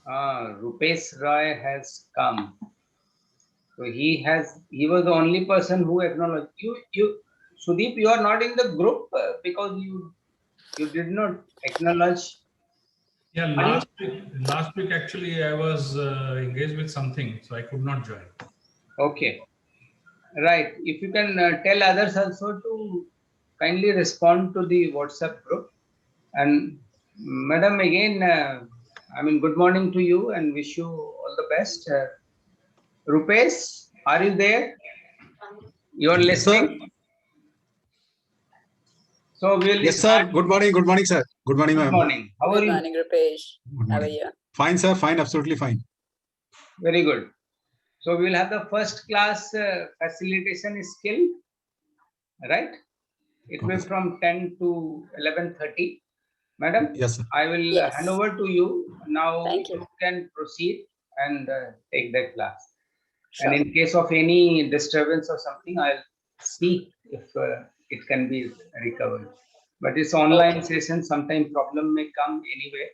Rupesh Roy has come. So he was the only person who acknowledged. Sudeep, you are not in the group because you did not acknowledge. Yeah, Are you? last week actually I was engaged with something, so I could not join. Okay. Right. If you can tell others also to kindly respond to the WhatsApp group. And Madam, again, good morning to you and wish you all the best. Rupesh, are you there? You are Yes, sir. listening? So we'll Yes, sir. start. Good morning. Good morning, sir. Good morning, Good ma'am. morning. How are Good you? morning, Rupesh. Good How are morning. you? Fine, sir. Fine. Absolutely fine. Very good. So we will have the first class facilitation skill, right? It will Okay, be sir. from 10 to 11:30. Madam, Yes, sir. I will Yes. hand over to you. Now Thank you. you can proceed and take the class. Sure. And in case of any disturbance or something, I'll see if it can be recovered. But it's online session, sometimes problem may come anyway.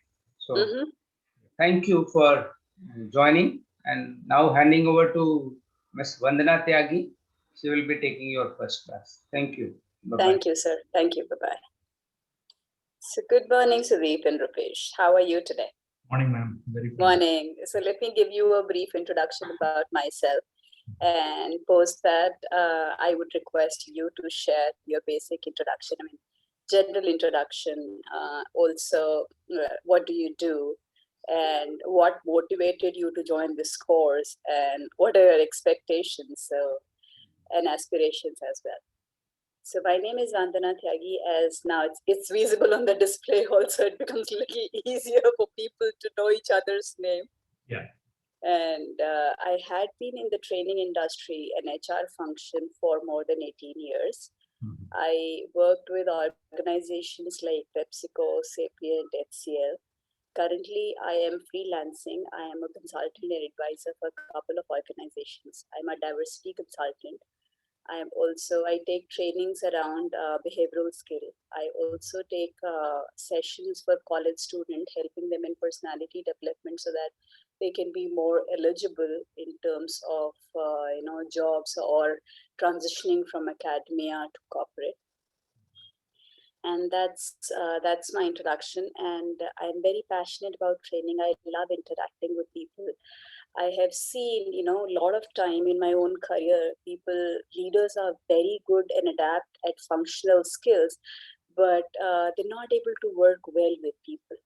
So thank you for joining. And now handing over to Ms Vandana Tyagi. She will be taking your first class. Thank you. Bye-bye. Thank you, sir. Thank you. Bye-bye. So good morning, Sudeep and Rupesh. How are you today? Morning, ma'am. Very fine. Morning. So let me give you a brief introduction about myself. And post that, I would request you to share your basic introduction. General introduction. Also, what do you do? And what motivated you to join this course? And what are your expectations and aspirations as well? So my name is Vandana Tyagi. As now it's visible on the display also, it becomes a little easier for people to know each other's name. Yeah. And I had been in the training industry and HR function for more than 18 years. Mhm. I worked with organizations like PepsiCo, Sapient, HCL. Currently, I am freelancing. I am a consultant and advisor for a couple of organizations. I'm a diversity consultant. I take trainings around behavioral skill. I also take sessions for college students, helping them in personality development so that they can be more eligible in terms of jobs or transitioning from academia to corporate. And that's my introduction. And I'm very passionate about training. I love interacting with people. I have seen, a lot of time in my own career, leaders are very good and adapt at functional skills, but they're not able to work well with people.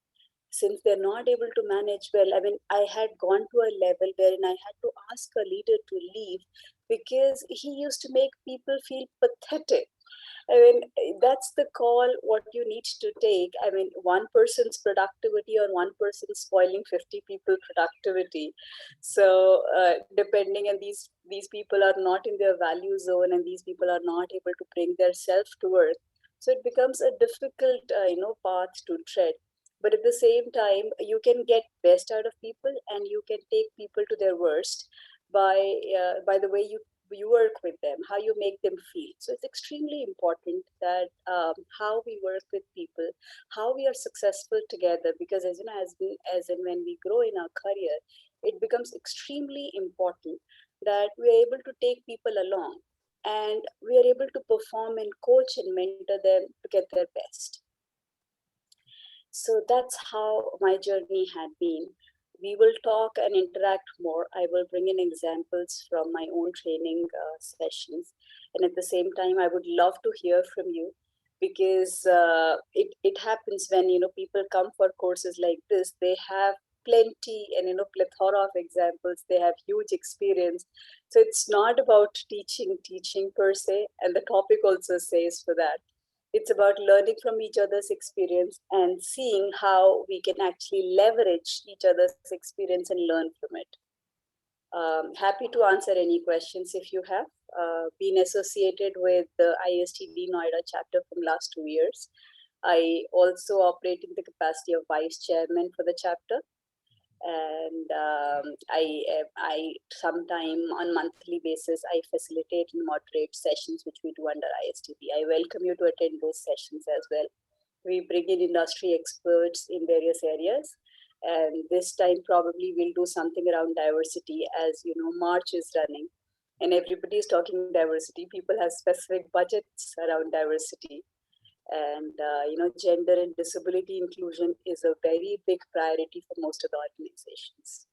Since they're not able to manage well, I had gone to a level wherein I had to ask a leader to leave because he used to make people feel pathetic. That's the call what you need to take. One person's productivity or one person spoiling 50 people productivity. So depending, and these people are not in their value zone, and these people are not able to bring their self to work. So it becomes a difficult, path to tread. But at the same time, you can get best out of people, and you can take people to their worst by the way you work with them, how you make them feel. So it's extremely important that how we work with people, how we are successful together. Because as in when we grow in our career, it becomes extremely important that we are able to take people along, and we are able to perform and coach and mentor them to get their best. So that's how my journey had been. We will talk and interact more. I will bring in examples from my own training sessions. And at the same time, I would love to hear from you, because it happens when, people come for courses like this, they have plenty and, plethora of examples. They have huge experience. So it's not about teaching per se. And the topic also says for that. It's about learning from each other's experience and seeing how we can actually leverage each other's experience and learn from it. Happy to answer any questions if you have. Been associated with the ISTD Noida Chapter from last 2 years. I also operate in the capacity of Vice Chairman for the chapter. And I sometime on monthly basis, I facilitate and moderate sessions which we do under ISTD. I welcome you to attend those sessions as well. We bring in industry experts in various areas, And this time probably we'll do something around diversity, as you know, March is running and everybody is talking diversity. People have specific budgets around diversity. And, gender and disability inclusion is a very big priority for most of the organizations.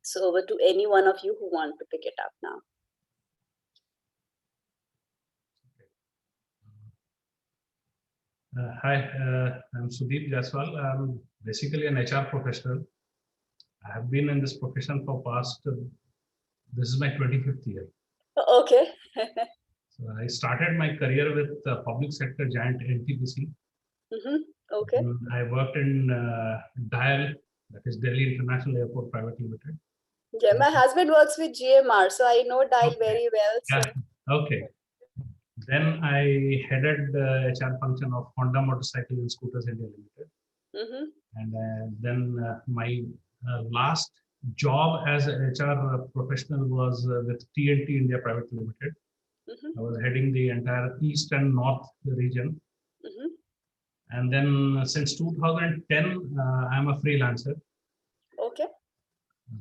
So over to any one of you who want to pick it up now. Hi, I'm Sudeep Jaswal. I'm basically an HR professional. I have been in this profession for past, this is my 25th year. Okay. So I started my career with public sector giant NTPC. Okay. And I worked in DIAL, that is Delhi International Airport Private Limited. Yeah, my husband works with GMR, so I know DIAL very well. So. Yeah. Okay. Then I headed the HR function of Honda Motorcycle and Scooters India Limited. And then my last job as an HR professional was with TNT India Private Limited. I was heading the entire East and North region. And then since 2010, I'm a freelancer. Okay.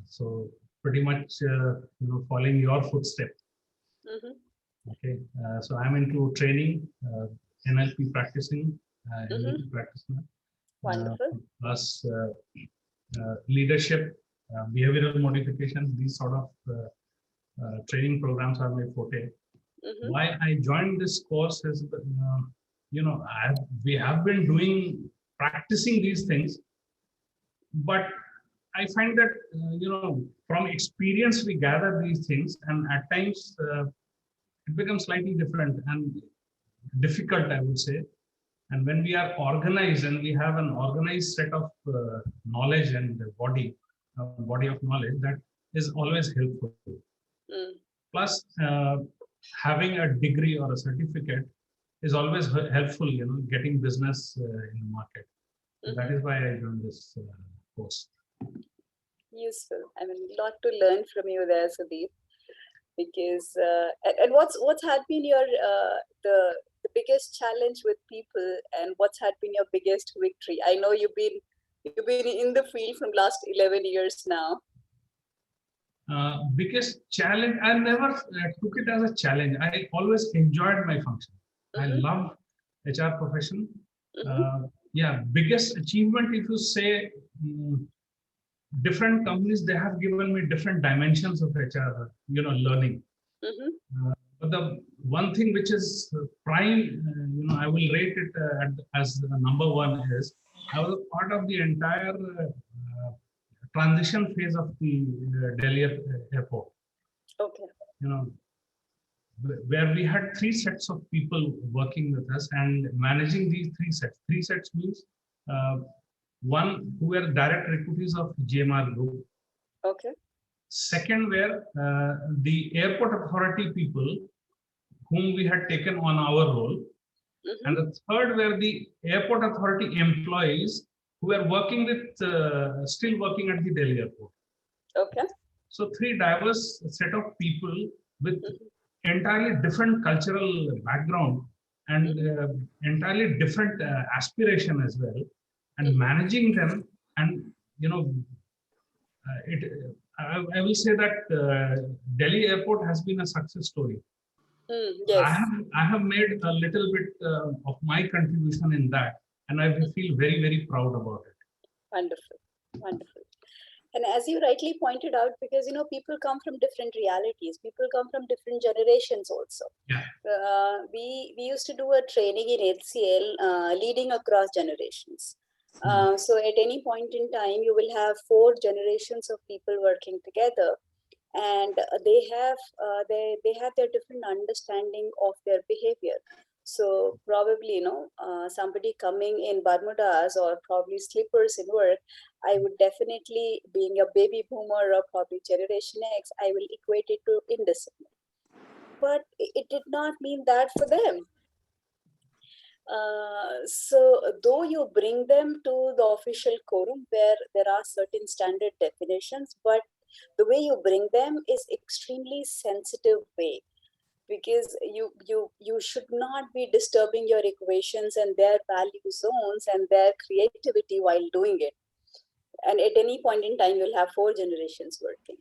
So pretty much, following your footsteps. Okay. So I'm into training, NLP practicing, NLP practicing. Wonderful. Plus leadership, behavioral modification, these sort of training programs are my forte. Why I joined this course is, we have been practicing these things, but I find that, from experience, we gather these things, and at times it becomes slightly different and difficult, I would say. And when we are organized and we have an organized set of knowledge and body of knowledge, that is always helpful. Plus, having a degree or a certificate is always helpful, getting business in the market. That is why I joined this course. Useful. I mean, a lot to learn from you there, Sudeep. Because and what's had been your the biggest challenge with people, and what's had been your biggest victory? I know you've been in the field from last 11 years now. Biggest challenge, I never took it as a challenge. I always enjoyed my function. I love HR profession. Biggest achievement, if you say, different companies, they have given me different dimensions of HR, learning. But the one thing which is prime, I will rate it as number one is, I was a part of the entire transition phase of the Delhi airport. Okay. Where we had 3 sets of people working with us and managing these 3 sets. 3 sets means one who were direct recruitees of GMR Group. Okay. Second were the airport authority people whom we had taken on our role. And the third were the airport authority employees who were working with, still working at the Delhi airport. Okay. So 3 diverse set of people with entirely different cultural background and entirely different aspiration as well. And managing them, and I will say that Delhi airport has been a success story. Yes. I have made a little bit of my contribution in that, and I feel very, very proud about it. Wonderful, wonderful. And as you rightly pointed out, because people come from different realities, people come from different generations also. Yeah. We used to do a training in HCL, leading across generations. So at any point in time, you will have 4 generations of people working together, and they have their different understanding of their behavior. So probably, somebody coming in Bermudas or probably slippers in work, I would definitely, being a baby boomer or probably Generation X, I will equate it to indiscipline. But it did not mean that for them. So though you bring them to the official quorum where there are certain standard definitions, but the way you bring them is extremely sensitive way, because you should not be disturbing your equations and their value zones and their creativity while doing it. And at any point in time, you'll have 4 generations working.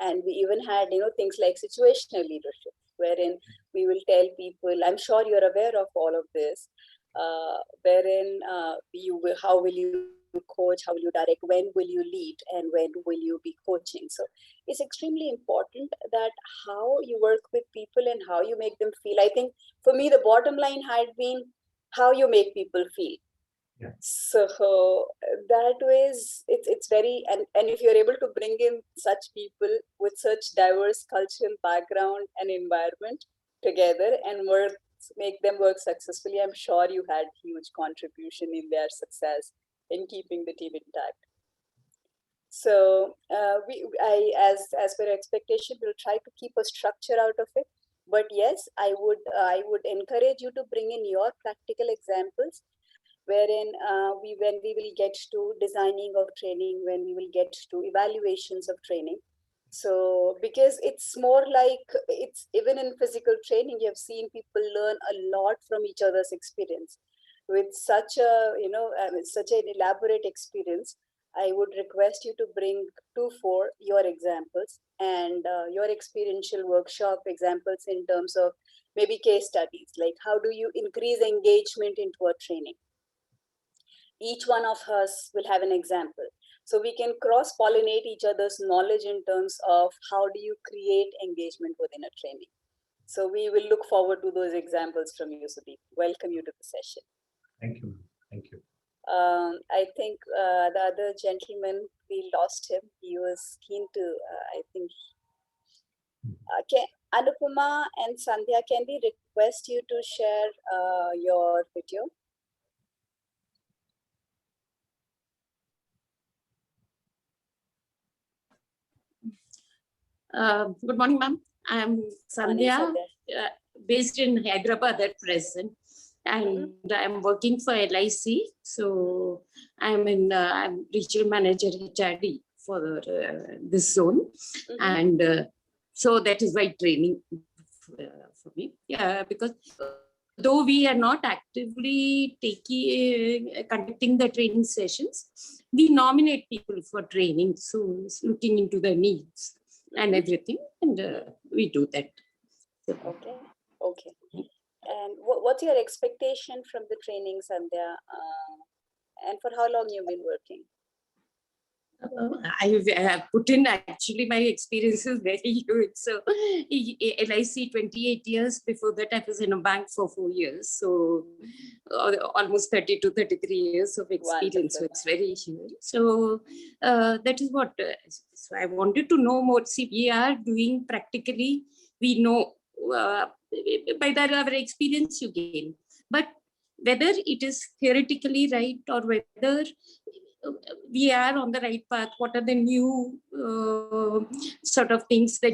And we even had, things like situational leadership, wherein we will tell people, I'm sure you're aware of all of this, wherein how will you coach, how will you direct, when will you lead, and when will you be coaching. So it's extremely important that how you work with people and how you make them feel. I think for me, the bottom line had been how you make people feel. Yeah. So that ways it's very, and if you're able to bring in such people with such diverse cultural background and environment together and make them work successfully, I'm sure you had huge contribution in their success in keeping the team intact. So as per expectation, we'll try to keep a structure out of it. But yes, I would encourage you to bring in your practical examples, wherein when we will get to designing of training, when we will get to evaluations of training. So because it's more like, it's even in physical training, you have seen people learn a lot from each other's experience. With such a such an elaborate experience, I would request you to bring 2-4 your examples and your experiential workshop examples in terms of maybe case studies, like how do you increase engagement into a training. Each one of us will have an example. So we can cross-pollinate each other's knowledge in terms of how do you create engagement within a training. So we will look forward to those examples from you, Sudeep. Welcome you to the session. Thank you. Thank you. I think the other gentleman, we lost him. He was keen to, I think, Anupama and Sandhya, can we request you to share your video? Good morning, ma'am. I'm Sandhya, based in Hyderabad at present, and I'm working for LIC. So I'm regional manager HRD for this zone, and so that is why training for me. Yeah, because though we are not actively conducting the training sessions, we nominate people for training. So looking into the needs and everything, and we do that. So. Okay. And what's your expectation from the training, Sandhya? And for how long you've been working? I have put in, actually my experience is very huge. So LIC 28 years. Before that I was in a bank for 4 years. So almost 30 to 33 years of experience. So it's very huge. So that is what, so I wanted to know more. See, we are doing practically, we know by that our experience you gain. But whether it is theoretically right or whether we are on the right path, what are the new sort of things, the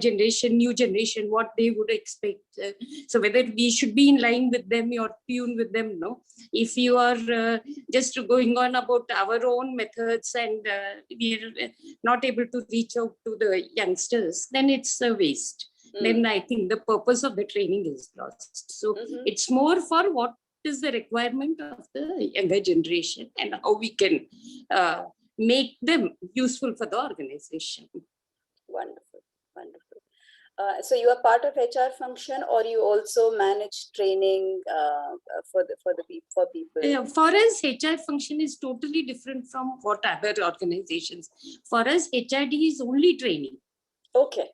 new generation, what they would expect. So whether we should be in line with them or tune with them, no. If you are just going on about our own methods and we are not able to reach out to the youngsters, then it's a waste. Then I think the purpose of the training is lost. So it's more for what is the requirement of the younger generation and how we can make them useful for the organization. Wonderful. So you are part of HR function, or you also manage training for people? For us, HR function is totally different from what other organizations. For us, HRD is only training. Okay.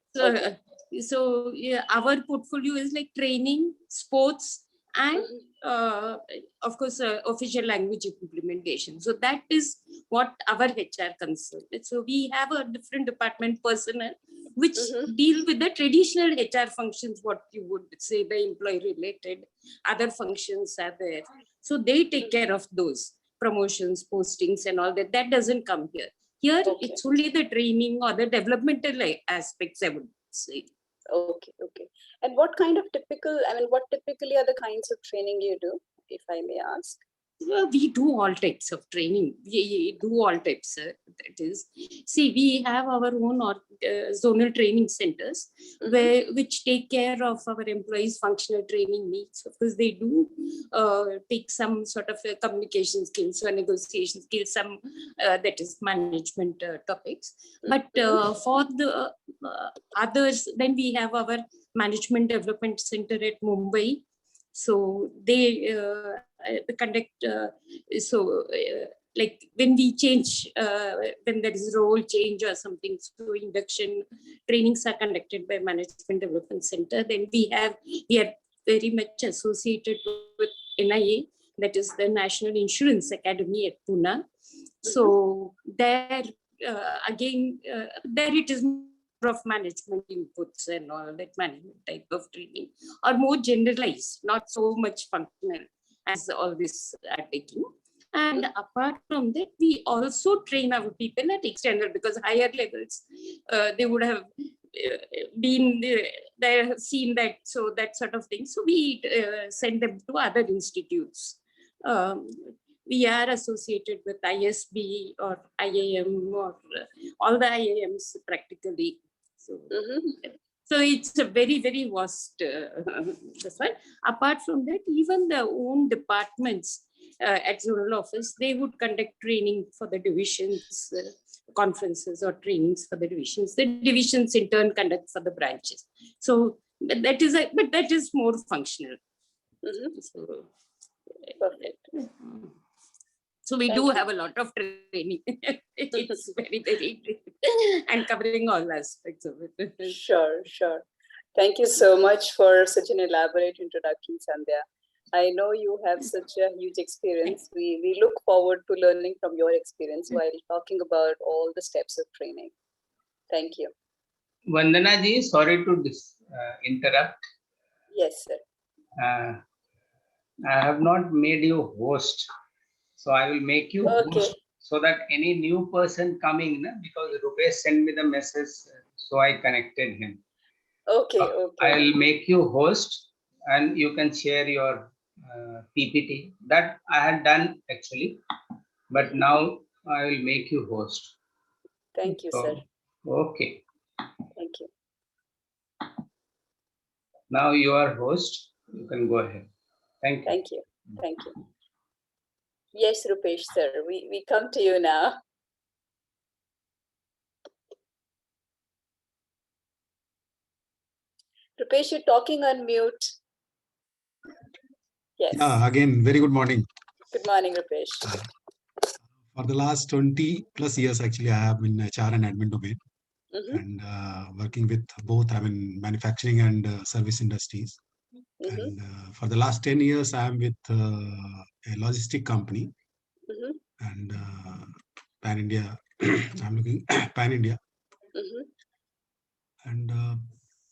So yeah, our portfolio is like training, sports, and of course official language implementation. So that is what our HR concerns. So we have a different department personnel which deal with the traditional HR functions, what you would say the employee related, other functions are there. So they take care of those promotions, postings and all that. That doesnn't come here. Here it's only the training or the developmental aspects, I would say. Okay. And what typically are the kinds of training you do, if I may ask? We do all types of training. We do all types. That is, see, we have our own zonal training centers which take care of our employees' functional training needs. Of course, they do take some sort of communication skills or negotiation skills, some that is management topics. But for the others, then we have our management development center at Mumbai. So they conduct, like when we change, when there is role change or something, so induction trainings are conducted by Management Development Center. Then we are very much associated with NIA, that is the National Insurance Academy at Pune. So there, again, there it is of management inputs and all that management type of training, or more generalized, not so much functional as all this are taking. And apart from that, we also train our people at external, because higher levels, they would have been they have seen that, so that sort of thing. So we send them to other institutes. We are associated with ISB or IIM or all the IIMs practically. So, so it's a very, very vast this one. Apart from that, even the own departments at zonal office, they would conduct training for the divisions, conferences or trainings for the divisions. The divisions in turn conduct for the branches. So that is more functional. So, perfect. So we do have a lot of training. It's very, very and covering all aspects of it. Sure. Thank you so much for such an elaborate introduction, Sandhya. I know you have such a huge experience. We look forward to learning from your experience while talking about all the steps of training. Thank you. Vandana ji, sorry to interrupt. Yes, sir. I have not made you host. So I will make you host so that any new person coming, because Rupesh sent me the message, so I connected him. Okay. I'll make you host and you can share your PPT. That I had done actually, but now I will make you host. Thank you, sir. Okay. Thank you. Now you are host. You can go ahead. Thank you. Thank you. Yes, Rupesh, sir. We come to you now. Rupesh, you're talking on mute. Yes. Again, very good morning. Good morning, Rupesh. For the last 20 plus years, actually, I have been HR and admin domain and working with both, manufacturing and service industries. And for the last 10 years, I am with a logistic company and pan-India. I'm looking pan-India. And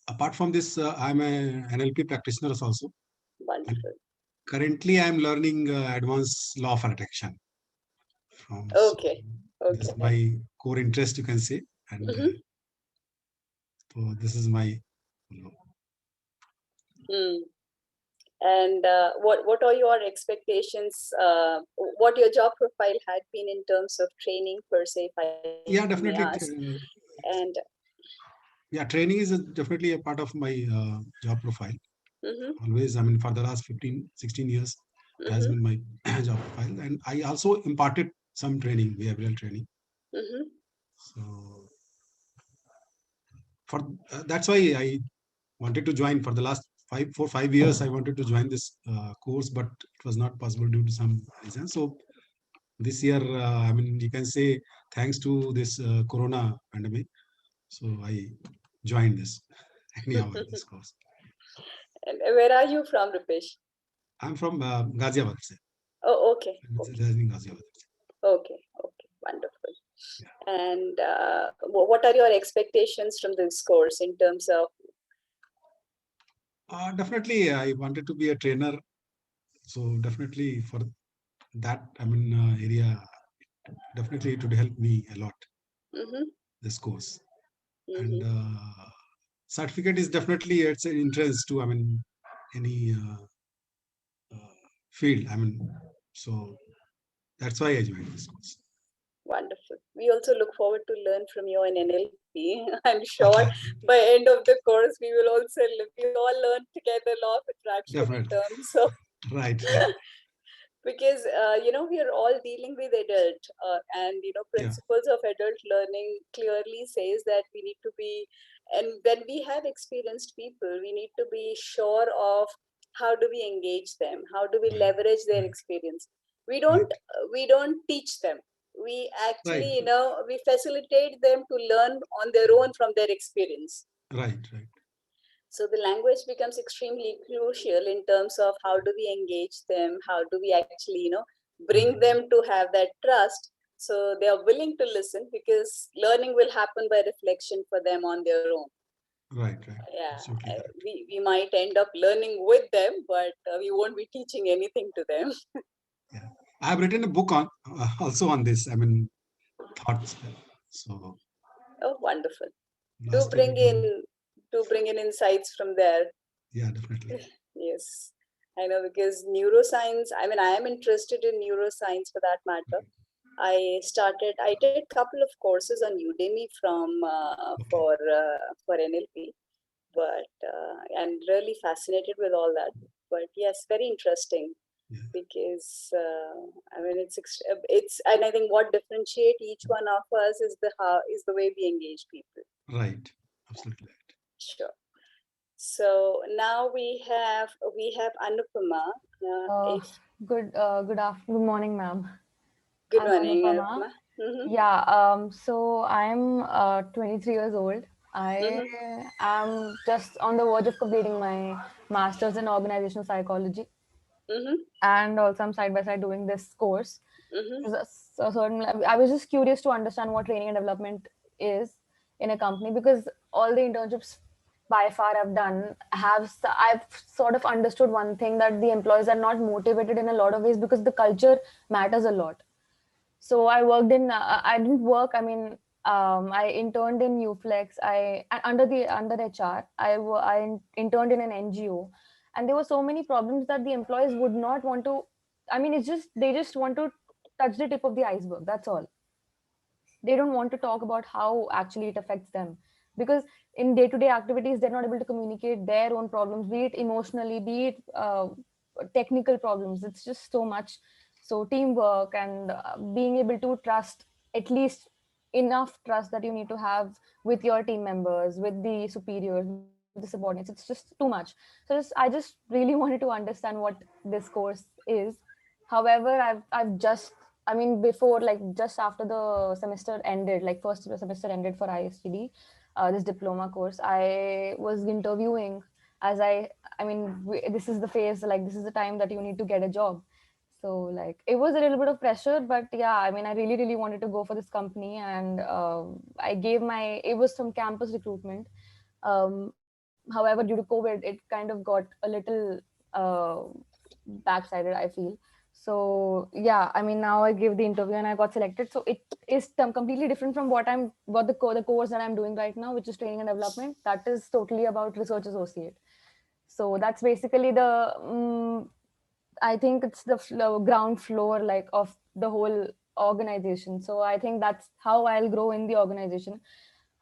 apart from this, I'm an NLP practitioner also. Wonderful. Currently, I'm learning advanced law of attraction. Okay. This is my core interest, you can say. And so this is my. And what are your expectations? What your job profile had been in terms of training per se? Yeah, definitely. And yeah, training is definitely a part of my job profile. Always, for the last 15-16 years, it has been my job profile. And I also imparted some training, behavioral training. So that's why I wanted to join. For the last 5 years, I wanted to join this course, but it was not possible due to some reason. So this year, you can say thanks to this Corona pandemic, so I joined this this course. And where are you from, Rupesh? I'm from Ghaziabad. Oh, okay. Okay, Wonderful. Yeah. And what are your expectations from this course in terms of? Definitely, I wanted to be a trainer. So definitely for that, area, definitely it would help me a lot. This course. And certificate is definitely it's an entrance to any field. So that's why I joined this course. Wonderful. We also look forward to learn from you in NLP. I'm sure by end of the course, we will also we all learn together law of attraction in Definitely. terms of Right. because we are all dealing with adult and principles of adult learning clearly says that we need to be, and when we have experienced people, we need to be sure of how do we engage them, how do we leverage their experience. We don't teach them, we actually we facilitate them to learn on their own from their experience. Right. So the language becomes extremely crucial in terms of how do we engage them, how do we actually, bring them to have that trust so they are willing to listen, because learning will happen by reflection for them on their own. Right. Yeah, we might end up learning with them, but we won't be teaching anything to them. Yeah, I have written a book on also on this. I mean, thoughts. So. Oh, wonderful! Do bring in insights from there. Yeah, definitely. Yes, I know, because neuroscience, I mean, I am interested in neuroscience for that matter. I did a couple of courses on Udemy for NLP, but I'm really fascinated with all that. But yes, very interesting, because I mean, it's and I think what differentiate each one of us is the way we engage people. Right, absolutely right. Sure. So now we have Anupama. Good morning, ma'am. Good morning, Anupama. Yeah. So I'm 23 years old. I am just on the verge of completing my master's in organizational psychology, and also I'm side by side doing this course. I was just curious to understand what training and development is in a company, because all the internships by far I've done I've sort of understood one thing, that the employees are not motivated in a lot of ways, because the culture matters a lot. So I worked in I didn't work, I mean, I interned in Uflex. Under HR, I interned in an NGO, and there were so many problems that the employees would not want to. I mean, they just want to touch the tip of the iceberg. That's all. They don't want to talk about how actually it affects them, because in day-to-day activities they're not able to communicate their own problems, be it emotionally, be it technical problems. It's just so much. So teamwork and being able to trust, at least enough trust that you need to have with your team members, with the superiors, with the subordinates, it's just too much. I just really wanted to understand what this course is. However, I've just, I mean, before, like just after the semester ended, like first semester ended for ISTD, this diploma course, I was interviewing, as I mean, this is the phase, like this is the time that you need to get a job. So like it was a little bit of pressure, but yeah, I mean, I really, really wanted to go for this company, and it was some campus recruitment. However, due to COVID, it kind of got a little backsided, I feel. So yeah, I mean, now I gave the interview and I got selected. So it is completely different from the course that I'm doing right now, which is training and development. That is totally about research associate. So that's basically I think it's the ground floor, like, of the whole organization. So I think that's how I'll grow in the organization.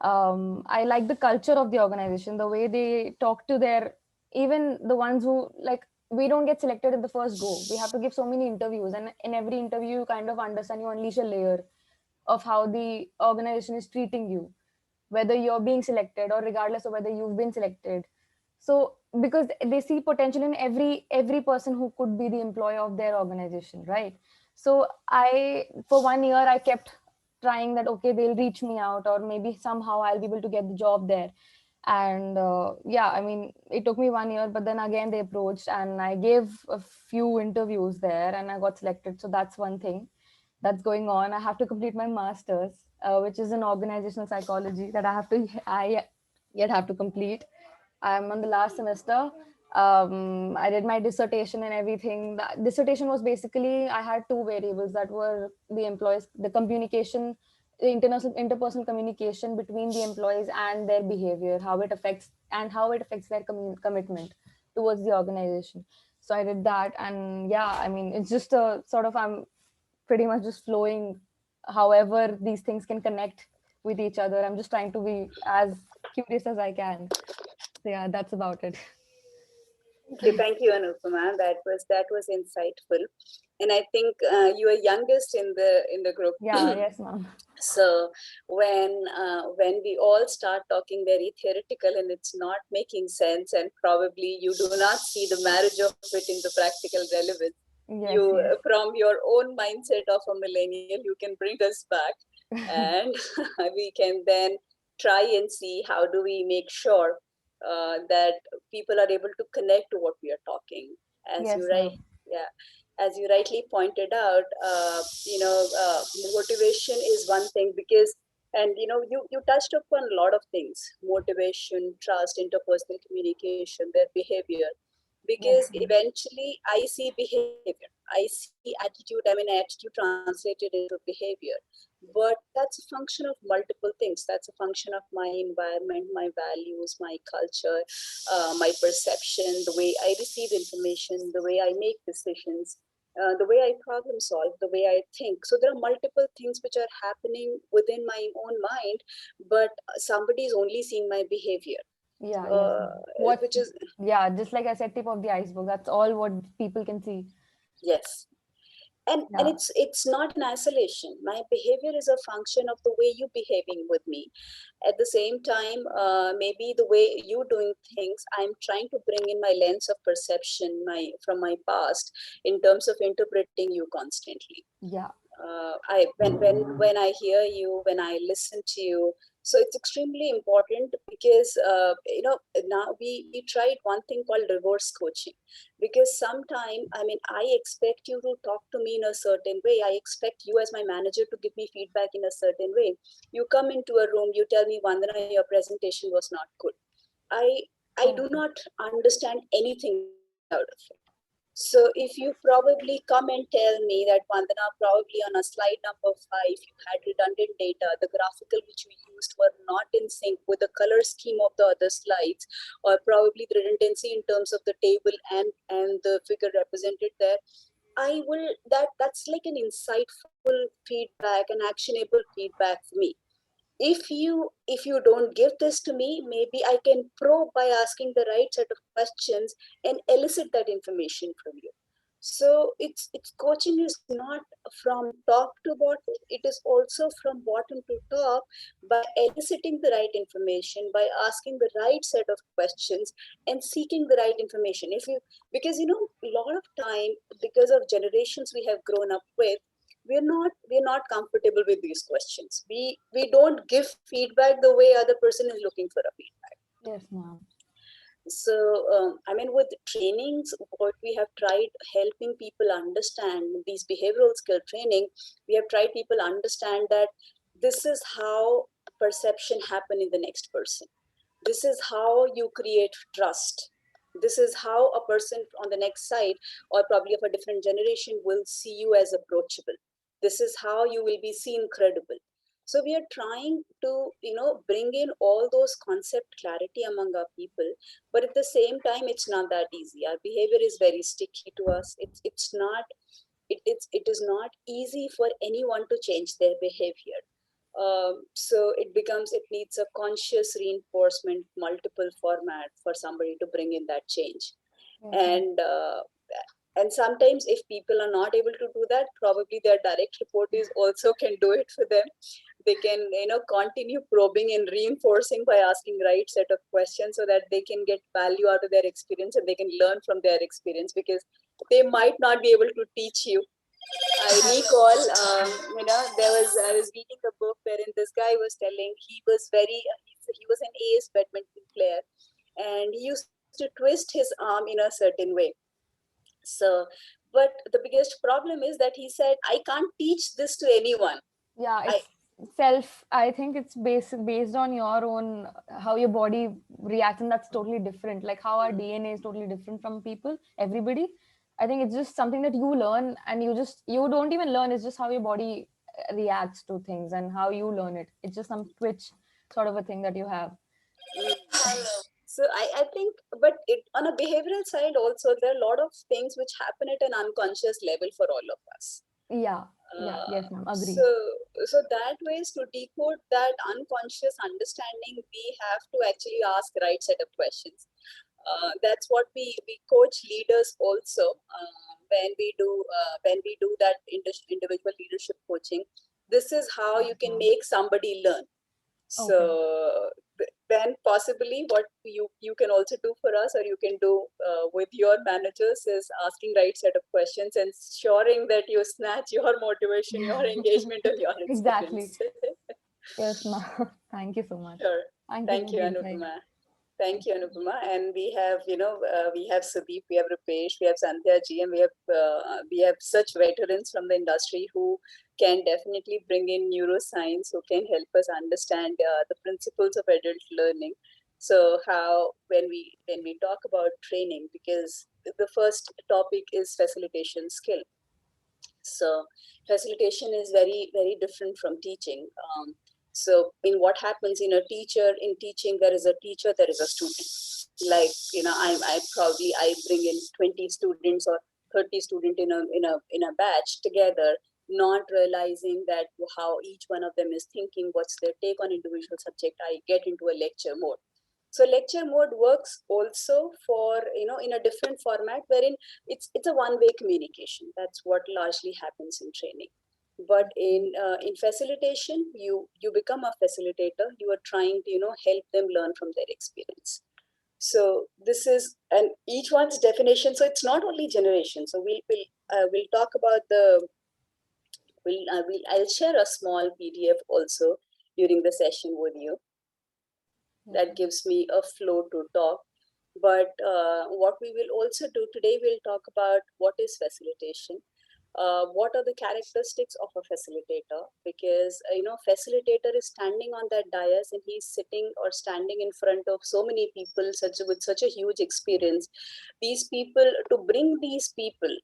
I like the culture of the organization, the way they talk to even the ones who, like, we don't get selected in the first go. We have to give so many interviews, and in every interview you kind of understand, you unleash a layer of how the organization is treating you, whether you're being selected or regardless of whether you've been selected. So because they see potential in every person who could be the employee of their organization, right? So for 1 year I kept trying that, okay, they'll reach me out, or maybe somehow I'll be able to get the job there. And yeah, I mean, it took me 1 year, but then again they approached and I gave a few interviews there and I got selected. So that's one thing that's going on. I have to complete my master's, which is in organizational psychology, that I yet have to complete. I'm on the last semester. I did my dissertation and everything. The dissertation was basically, I had two variables that were the employees, the communication, the interpersonal communication between the employees and their behavior, how it affects their commitment towards the organization. So I did that, and yeah, I mean, it's just a sort of, I'm pretty much just flowing however these things can connect with each other. I'm just trying to be as curious as I can. So yeah, that's about it. Thank you, Anupama. That was insightful, and I think you are youngest in the group. Yeah, yes, ma'am. So when we all start talking very theoretical and it's not making sense, and probably you do not see the marriage of it into practical relevance, Yes, yes. from your own mindset of a millennial, you can bring us back, and we can then try and see how do we make sure that people are able to connect to what we are talking. As Yes, you ma'am. yeah, as you rightly pointed out, motivation is one thing, because, and you touched upon a lot of things: motivation, trust, interpersonal communication, their behavior. Yes, Because ma'am. eventually I see behavior, I see attitude, I mean attitude translated into behavior, but that's a function of multiple things. That's a function of my environment, my values, my culture, my perception, the way I receive information, the way I make decisions, the way I problem solve, the way I think. So there are multiple things which are happening within my own mind, but somebody is only seeing my behavior, Yeah, yes, ma'am. What, which is, yeah, just like I said, tip of the iceberg. That's all what people can see. yes. And Yeah. it's not in isolation. My behavior is a function of the way you behaving with me. At the same time, maybe the way you doing things, I'm trying to bring in my lens of perception, my from my past, in terms of interpreting you constantly. Yeah. I when I hear you, when I listen to you, so it's extremely important, because now we tried one thing called reverse coaching. Because sometime, I mean, I expect you to talk to me in a certain way. I expect you as my manager to give me feedback in a certain way. You come into a room, you tell me, Vandana, your presentation was not good. I do not understand anything out of it. So if you probably come and tell me that, Vandana, probably on a slide number 5, you had redundant data, the graphical which you used were not in sync with the color scheme of the other slides, or probably the redundancy in terms of the table and the figure represented there, I will, that's like an insightful feedback, an actionable feedback for me. If you don't give this to me, maybe I can probe by asking the right set of questions and elicit that information from you. So it's coaching is not from top to bottom, it is also from bottom to top, by eliciting the right information, by asking the right set of questions and seeking the right information. If you Because a lot of time, because of generations we have grown up with, we're not comfortable with these questions. We don't give feedback the way other person is looking for a feedback. Yes, ma'am. So I mean, with trainings, what we have tried helping people understand, these behavioral skill training, we have tried people understand that this is how perception happen in the next person. This is how you create trust. This is how a person on the next side, or probably of a different generation, will see you as approachable. This is how you will be seen credible. So we are trying to bring in all those concept clarity among our people, but at the same time it's not that easy. Our behavior is very sticky to us. It's not it is not easy for anyone to change their behavior. So it needs a conscious reinforcement, multiple format for somebody to bring in that change. Yes, ma'am. And sometimes if people are not able to do that, probably their direct reportees also can do it for them. They can continue probing and reinforcing by asking right set of questions, so that they can get value out of their experience and they can learn from their experience, because they might not be able to teach you. I recall, I was reading a book wherein this guy was telling he was an ace badminton player, and he used to twist his arm in a certain way. So, but the biggest problem is that he said, I can't teach this to anyone. Yeah, I it's I think it's based on your own, how your body reacts, and that's totally different. Like how our DNA is totally different from people, everybody. I think it's just something that you learn, and you don't even learn. It's just how your body reacts to things and how you learn it. It's just some twitch sort of a thing that you have. So I think, but on a behavioral side also, there are a lot of things which happen at an unconscious level for all of us. Yeah. Yes, ma'am. Agree. So that ways to decode that unconscious understanding, we have to actually ask right set of questions. That's what we coach leaders also when we do that individual leadership coaching. This is how you can make somebody learn. So then possibly what you can also do for us, or you can do with your managers, is asking right set of questions and ensuring that you snatch your motivation, your engagement, and your experience. Exactly. Yes, ma'am. Thank you so much. Sure. Thank You, Anupama. Thank you, Anupama. And we have, we have Sudeep, we have Rupesh, we have Sandhya ji, and we have such veterans from the industry who can definitely bring in neuroscience, who can help us understand the principles of adult learning. So how, when we talk about training, because the first topic is facilitation skill. So facilitation is very, very different from teaching. So in what happens in teaching, there is a teacher, there is a student. Like, I bring in 20 students or 30 students in a batch together, not realizing that how each one of them is thinking, what's their take on individual subject. I get into a lecture mode. So lecture mode works also for, in a different format wherein it's a one-way communication. That's what largely happens in training. But in facilitation, you become a facilitator. You are trying to help them learn from their experience. So this is, and each one's definition. So it's not only generation. So we'll talk about I'll share a small PDF also during the session with you. That gives me a flow to talk. But what we will also do today, we'll talk about what is facilitation. What are the characteristics of a facilitator? Because facilitator is standing on that dais and he's sitting or standing in front of so many people with such a huge experience. These people, to bring these people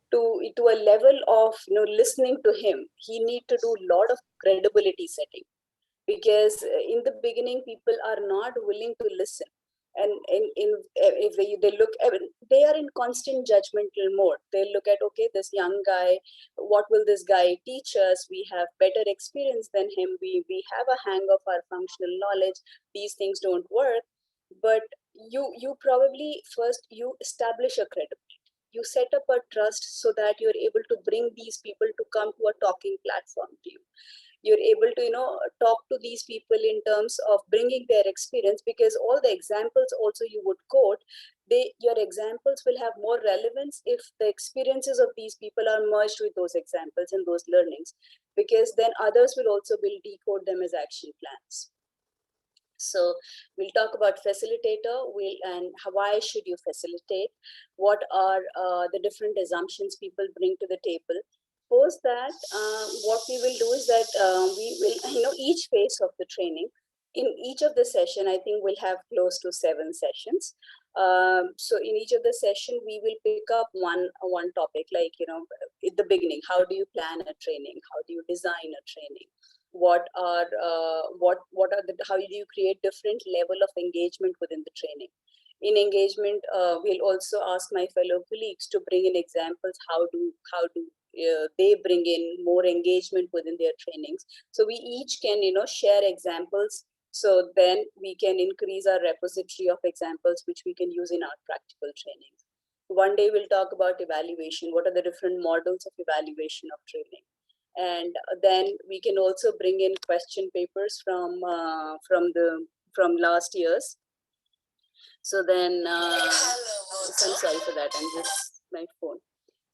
to a level of listening to him, he need to do a lot of credibility setting. Because in the beginning, people are not willing to listen, and if they look, they are in constant judgmental mode. They look at, okay, this young guy, what will this guy teach us? We have better experience than him. We have a hang of our functional knowledge. These things don't work. But you probably first you establish a credibility. You set up a trust so that you're able to bring these people to come to a talking platform to you. You're able to talk to these people in terms of bringing their experience, because all the examples also you would quote, your examples will have more relevance if the experiences of these people are merged with those examples and those learnings, because then others will decode them as action plans. So we'll talk about facilitator, and why should you facilitate, what are the different assumptions people bring to the table. Post that, what we will do is that we will, each phase of the training, in each of the session, I think we'll have close to 7 sessions. So in each of the session, we will pick up one topic, like, at the beginning, how do you plan a training? How do you design a training? What are how do you create different level of engagement within the training? In engagement, we'll also ask my fellow colleagues to bring in examples. How do they bring in more engagement within their trainings? So we each can share examples, so then we can increase our repository of examples which we can use in our practical trainings. One day we'll talk about evaluation. What are the different models of evaluation of training? And then we can also bring in question papers from last years. So then, I'm sorry for that. I'm just my phone.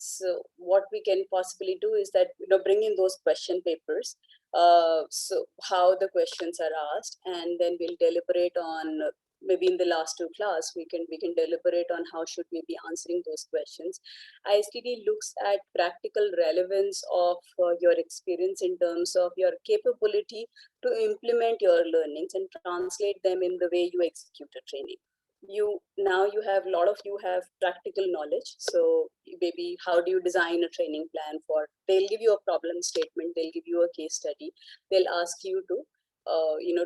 So what we can possibly do is that bring in those question papers. So how the questions are asked, and then we'll deliberate on. Maybe in the last 2 class, we can deliberate on how should we be answering those questions. ISTD looks at practical relevance of your experience in terms of your capability to implement your learnings and translate them in the way you execute a training. You have a lot of you have practical knowledge. So maybe how do you design a training plan for? They'll give you a problem statement. They'll give you a case study. They'll ask you to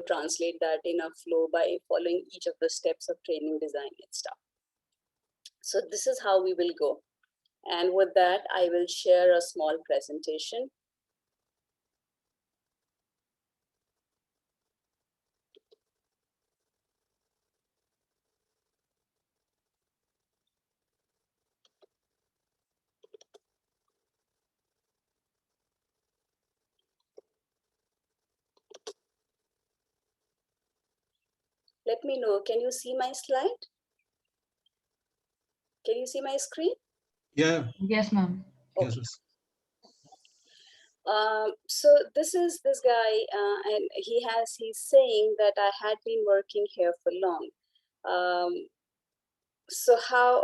translate that in a flow by following each of the steps of training, design, and stuff. So this is how we will go. And with that, I will share a small presentation. Let me know, can you see my slide? Can you see my screen? Yeah. Yes, ma'am. Okay. Yes. So this is this guy, and he's saying that I had been working here for long. So how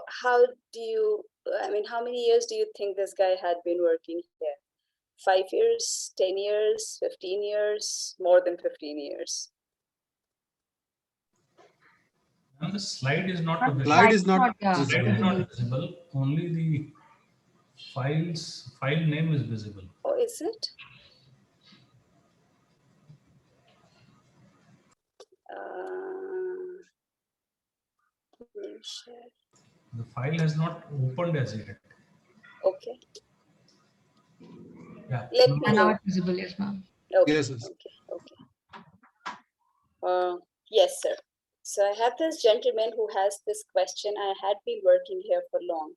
do you, I mean, how many years do you think this guy had been working here? 5 years, 10 years, 15 years, more than 15 years? And the slide is not visible. Slide is not Slide visible. is not visible. Only the file name is visible. Oh, is it? Share. The file has not opened as yet. Okay. Yeah. Let me know. Now it's visible, yes, ma'am. Okay. Yes. Okay. Yes, sir. So I have this gentleman who has this question. I had been working here for long.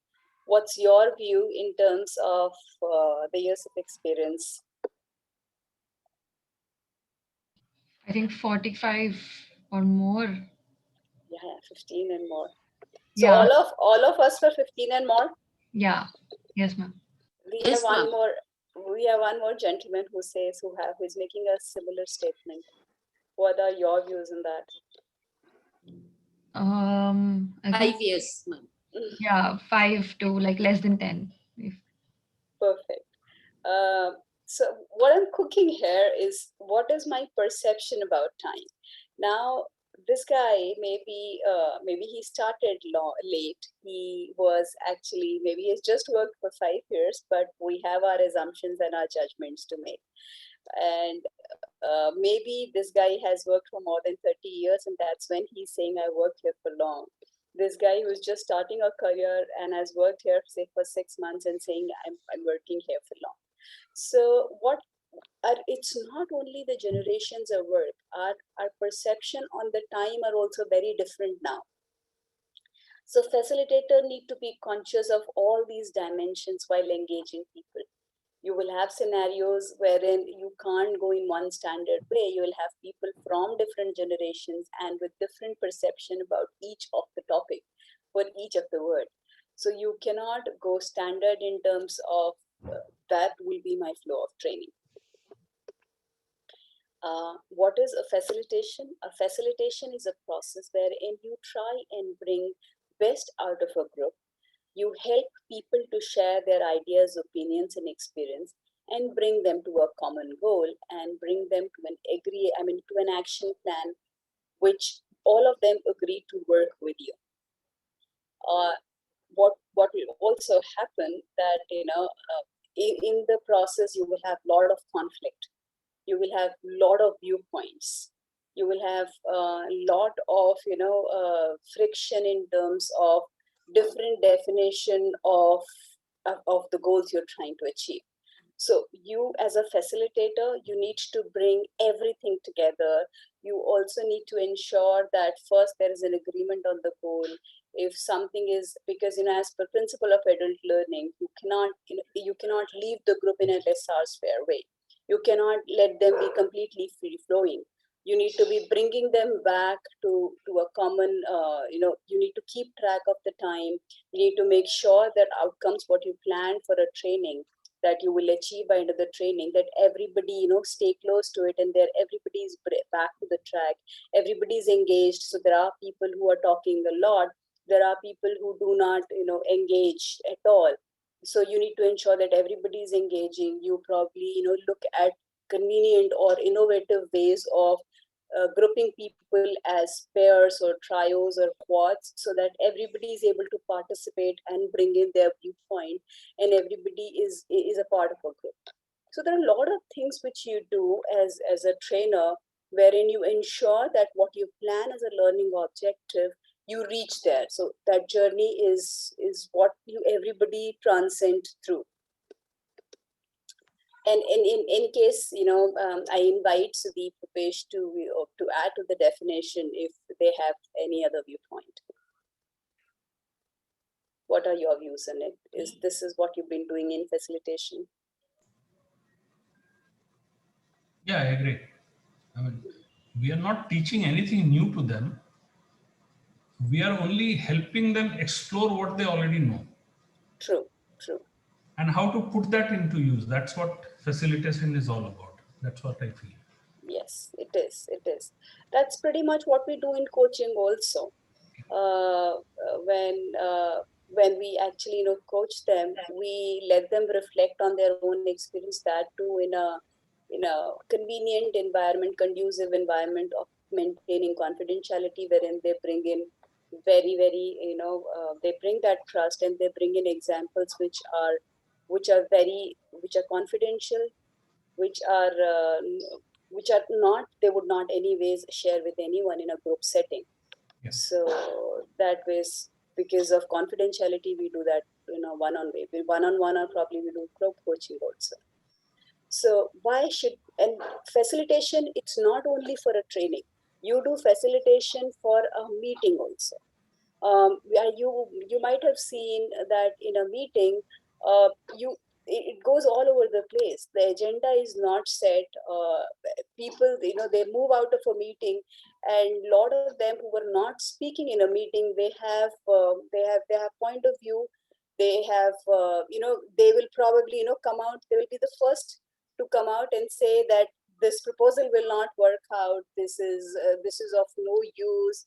What's your view in terms of the years of experience? I think 45 or more. Yeah, 15 and more. So Yeah. all of us were 15 and more? Yeah. Yes, ma'am. We have one more. We have one more gentleman who says who is making a similar statement. What are your views on that? 5 years, ma'am. Yeah, 5 to like less than 10. Perfect. So what I'm cooking here is what is my perception about time. Now, this guy maybe he started late. He was actually, maybe he's just worked for 5 years, but we have our assumptions and our judgments to make. And maybe this guy has worked for more than 30 years, and that's when he's saying I worked here for long. This guy who's just starting a career and has worked here, say, for 6 months and saying I'm working here for long. So it's not only the generations of work, our perception on the time are also very different now. So facilitator need to be conscious of all these dimensions while engaging people. You will have scenarios wherein you can't go in one standard way. You will have people from different generations and with different perception about each of the topic for each of the word. So you cannot go standard in terms of that will be my flow of training. What is a facilitation? A facilitation is a process wherein you try and bring best out of a group. You help people to share their ideas, opinions, and experience, and bring them to a common goal and bring them to an action plan, which all of them agree to work with you. What will also happen that in the process you will have a lot of conflict. You will have a lot of viewpoints. You will have a lot of friction in terms of different definition of the goals you're trying to achieve. So you as a facilitator, you need to bring everything together. You also need to ensure that first there is an agreement on the goal. If something is, because as per principle of adult learning, you cannot leave the group in a laissez-faire way. You cannot let them be completely free flowing. You need to be bringing them back to a common, you need to keep track of the time. You need to make sure that outcomes, what you planned for a training, that you will achieve by end of the training, that everybody, stay close to it, and there everybody is back to the track. Everybody is engaged. So there are people who are talking a lot. There are people who do not, engage at all. So you need to ensure that everybody is engaging. You probably, look at convenient or innovative ways of grouping people as pairs or trios or quads, so that everybody is able to participate and bring in their viewpoint, and everybody is a part of a group. So there are a lot of things which you do as a trainer wherein you ensure that what you plan as a learning objective, you reach there. So that journey is what everybody transcend through. And in case, I invite Sudeep, Rupesh to add to the definition if they have any other viewpoint. What are your views on it? This is what you've been doing in facilitation? Yeah, I agree. I mean, we are not teaching anything new to them. We are only helping them explore what they already know. True, true. And how to put that into use. That's what facilitation is all about. That's what I feel. Yes, it is. It is. That's pretty much what we do in coaching also. When we actually coach them, we let them reflect on their own experience, that too in a convenient environment, conducive environment of maintaining confidentiality, wherein they bring in very they bring that trust, and they bring in examples which are confidential, which are not, they would not anyways share with anyone in a group setting. Yes. So that was because of confidentiality, we do that one-on-one, or probably we do group coaching also. So why should, and facilitation, it's not only for a training. You do facilitation for a meeting also. You might have seen that in a meeting, it goes all over the place. The agenda is not set. People, they move out of a meeting, and a lot of them who were not speaking in a meeting, they have point of view. They have they will probably come out. They will be the first to come out and say that this proposal will not work out. This is of no use.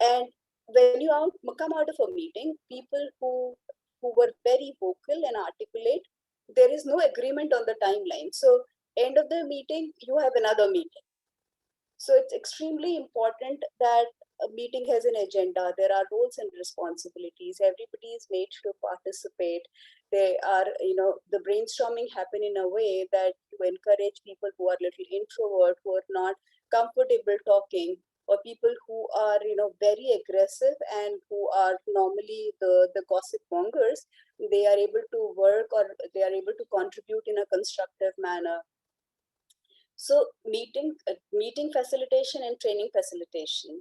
And when you come out of a meeting, people who were very vocal and articulate, there is no agreement on the timeline. So end of the meeting, you have another meeting. So it's extremely important that a meeting has an agenda. There are roles and responsibilities. Everybody is made to participate. They are, the brainstorming happen in a way that to encourage people who are little introvert, who are not comfortable talking, or people who are very aggressive and who are normally the gossip mongers. They are able to work, or they are able to contribute in a constructive manner. So meeting facilitation and training facilitation,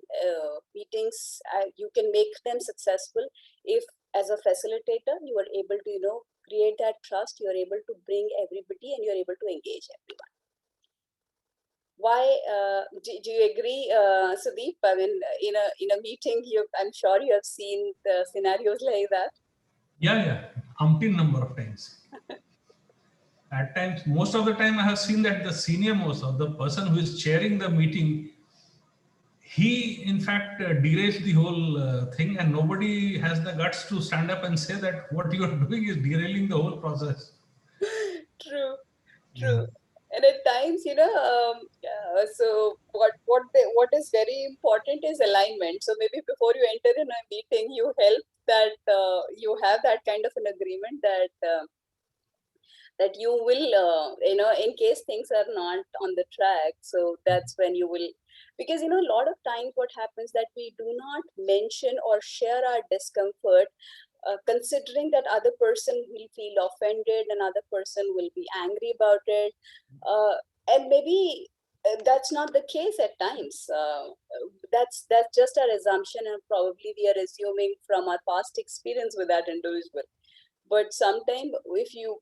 meetings, you can make them successful if, as a facilitator, you are able to create that trust. You are able to bring everybody, and you are able to engage everyone. Why do you agree, Sudeep? I mean, in a meeting, I'm sure you have seen the scenarios like that. Yeah, umpteen number of times. At times, most of the time, I have seen that the senior most, or the person who is chairing the meeting, he in fact derails the whole thing, and nobody has the guts to stand up and say that what you are doing is derailing the whole process. True. Yeah. And at times, so what is very important is alignment. So maybe before you enter in a meeting, you help that you have that kind of an agreement that you will, in case things are not on the track. So that's when you will, because a lot of times what happens that we do not mention or share our discomfort, considering that other person will feel offended, another person will be angry about it, and maybe that's not the case at times. That's just our assumption, and probably we are assuming from our past experience with that individual. But sometimes,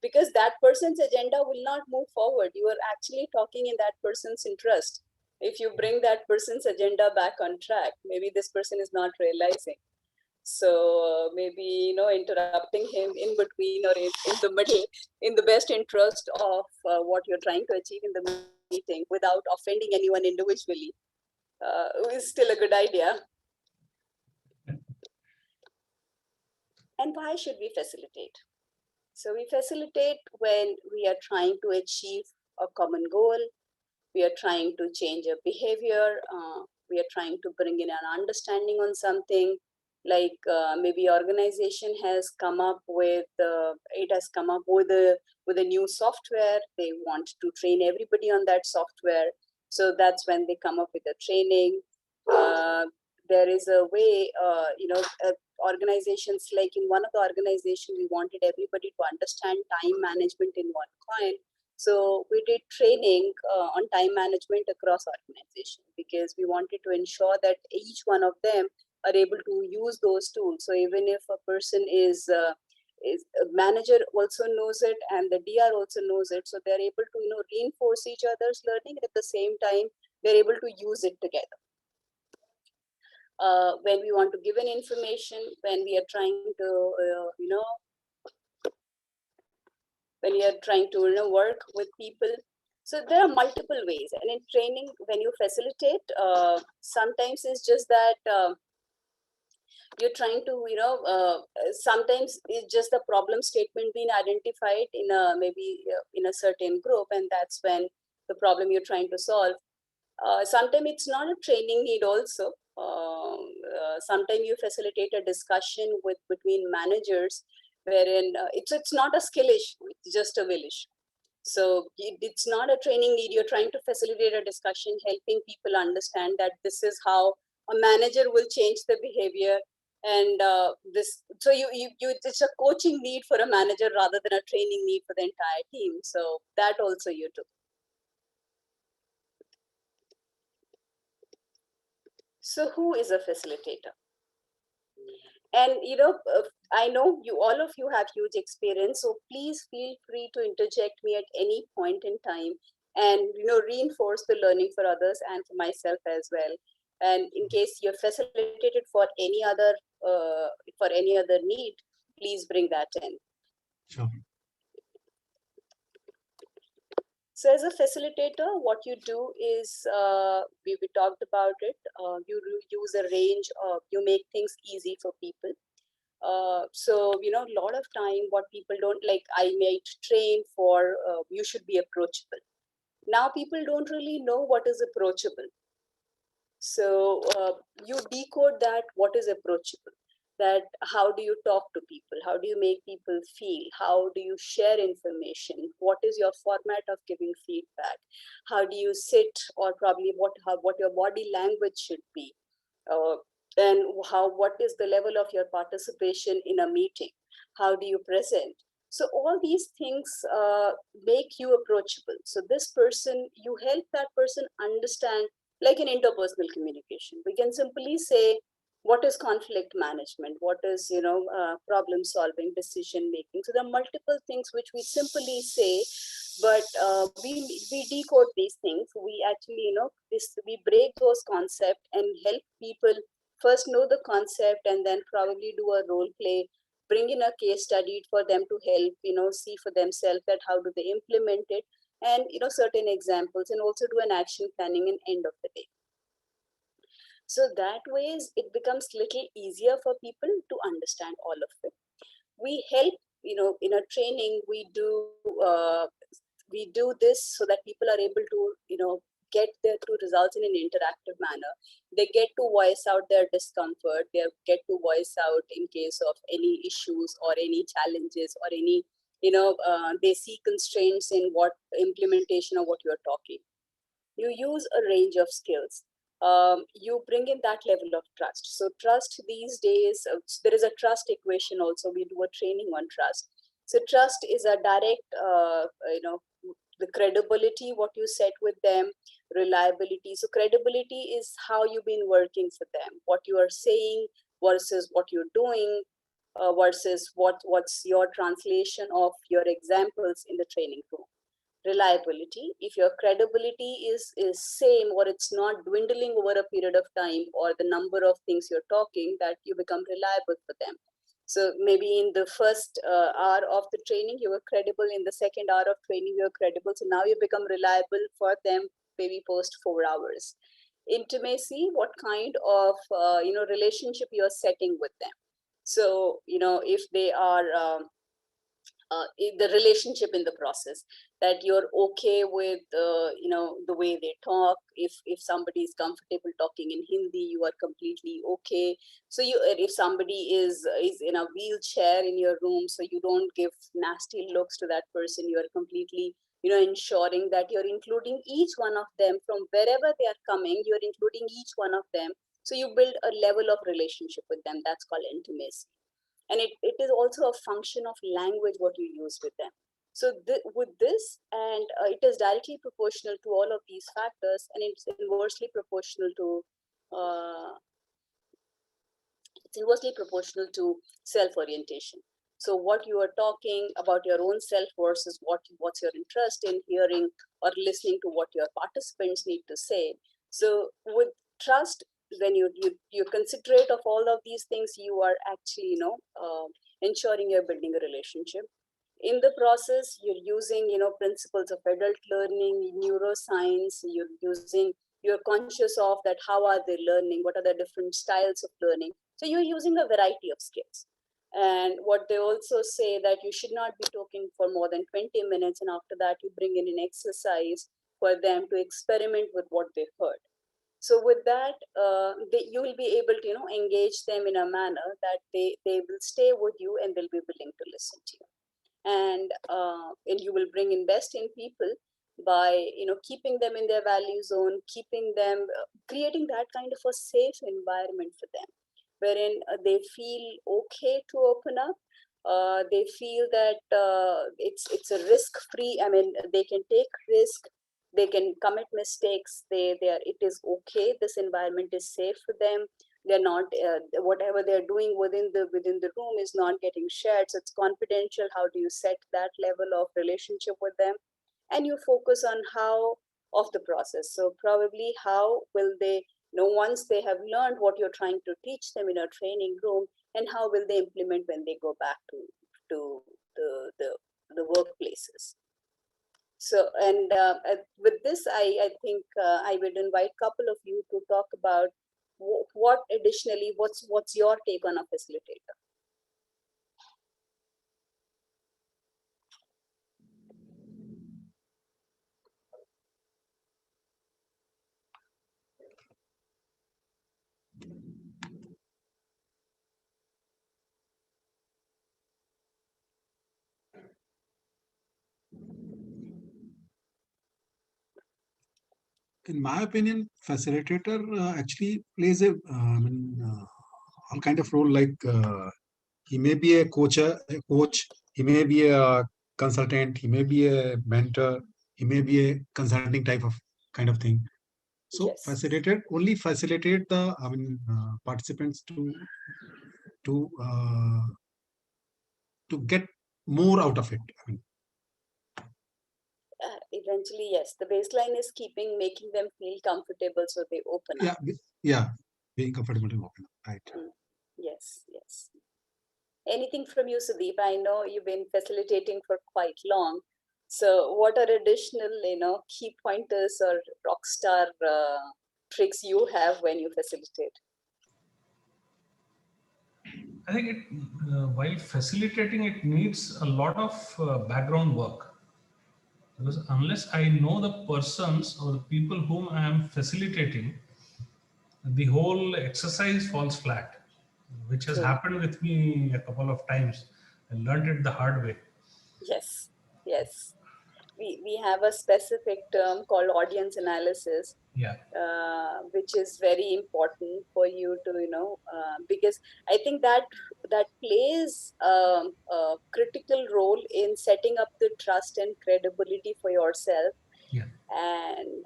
because that person's agenda will not move forward, you are actually talking in that person's interest. If you bring that person's agenda back on track, maybe this person is not realizing. So maybe interrupting him in between or in the middle, in the best interest of what you're trying to achieve in the meeting, without offending anyone individually, is still a good idea. And why should we facilitate? So we facilitate when we are trying to achieve a common goal. We are trying to change a behavior. We are trying to bring in an understanding on something. Like maybe organization has come up with a new software. They want to train everybody on that software. So that's when they come up with a training. There is a way, organizations, like in one of the organizations, we wanted everybody to understand time management in one coin. So we did training on time management across organizations because we wanted to ensure that each one of them are able to use those tools. So even if a person is a manager also knows it and the DR also knows it, so they're able to reinforce each other's learning, and at the same time they're able to use it together. When we want to give an information, when we are trying to when you are trying to work with people. So there are multiple ways, and in training, when you facilitate, sometimes it's just that you're trying to sometimes it's just the problem statement being identified in a maybe in a certain group, and that's when the problem you're trying to solve. Sometimes it's not a training need also. Sometimes you facilitate a discussion between managers wherein it's not a skill issue, it's just a will issue. So it's not a training need. You're trying to facilitate a discussion, helping people understand that this is how a manager will change the behavior. And so it's a coaching need for a manager rather than a training need for the entire team. So that also you do. So who is a facilitator? And I know all of you have huge experience, so please feel free to interject me at any point in time and reinforce the learning for others and for myself as well. And in case you're facilitated for any other need, please bring that in. Sure. So as a facilitator, what you do is, we talked about it, you use a range of, you make things easy for people. So, a lot of time what people don't like, I might train for, you should be approachable. Now people don't really know what is approachable. So you decode that, what is approachable, that how do you talk to people, how do you make people feel, how do you share information, what is your format of giving feedback, how do you sit, or probably what your body language should be, and what is the level of your participation in a meeting, how do you present. So all these things make you approachable. So this person, you help that person understand, like in interpersonal communication, we can simply say, what is conflict management, what is problem solving, decision making. So there are multiple things which we simply say, but we decode these things. We actually we break those concepts and help people first know the concept, and then probably do a role play, bring in a case study for them to help see for themselves that how do they implement it, and certain examples, and also do an action planning in end of the day. So that ways it becomes little easier for people to understand all of it. We help, in a training we do this so that people are able to get their two results in an interactive manner. They get to voice out their discomfort, they get to voice out in case of any issues or any challenges or any they see constraints in what implementation of what you're talking. You use a range of skills. You bring in that level of trust. So trust these days, there is a trust equation also. We do a training on trust. So trust is a direct, the credibility, what you set with them, reliability. So credibility is how you've been working for them, what you are saying versus what you're doing, versus what's your translation of your examples in the training room. Reliability, if your credibility is same, or it's not dwindling over a period of time, or the number of things you're talking, that you become reliable for them. So maybe in the first hour of the training you were credible, in the second hour of training you were credible, so now you become reliable for them maybe post 4 hours. Intimacy, what kind of relationship you're setting with them. So if they are the relationship in the process, that you're okay with the way they talk. If somebody is comfortable talking in Hindi, you are completely okay. So if somebody is in a wheelchair in your room, so you don't give nasty looks to that person, you are completely ensuring that you're including each one of them from wherever they are coming, you're including each one of them. So you build a level of relationship with them. That's called intimacy. And it is also a function of language, what you use with them. So with this, and it is directly proportional to all of these factors, and it's inversely proportional to self-orientation. So what you are talking about your own self versus what's your interest in hearing or listening to what your participants need to say. So with trust, when you're considerate of all of these things, you are actually ensuring you're building a relationship. In the process, you're using principles of adult learning, neuroscience. You're conscious of that, how are they learning, what are the different styles of learning. So you're using a variety of skills. And what they also say that you should not be talking for more than 20 minutes, and after that you bring in an exercise for them to experiment with what they heard. So with that, you will be able to engage them in a manner that they will stay with you and they'll be willing to listen to you. And you will bring in best in people by keeping them in their value zone, keeping them creating that kind of a safe environment for them, wherein they feel okay to open up. They feel that it's a risk free. I mean, they can take risk, they can commit mistakes. It is okay. This environment is safe for them. They're not whatever they're doing within the room is not getting shared, so it's confidential. How do you set that level of relationship with them? And you focus on how of the process. So probably how will they once they have learned what you're trying to teach them in a training room, and how will they implement when they go back to the workplaces. So, and with this, I think I would invite a couple of you to talk about what additionally, what's your take on a facilitator? In my opinion, facilitator actually plays all kind of role. Like he may be a coach, he may be a consultant, he may be a mentor, he may be a consulting type of kind of thing. So Yes. facilitator only facilitate the participants to get more out of it. Eventually, yes. The baseline is making them feel comfortable, so they open up. Yeah, being comfortable to open up, right? Yes, yes. Anything from you, Sudeep? I know you've been facilitating for quite long. So what are additional, key pointers or rockstar tricks you have when you facilitate? I think while facilitating, it needs a lot of background work. Because unless I know the persons or the people whom I am facilitating, the whole exercise falls flat, which has happened with me a couple of times. I learned it the hard way. Yes, yes. We have a specific term called audience analysis, which is very important for you to because I think that plays a critical role in setting up the trust and credibility for yourself, and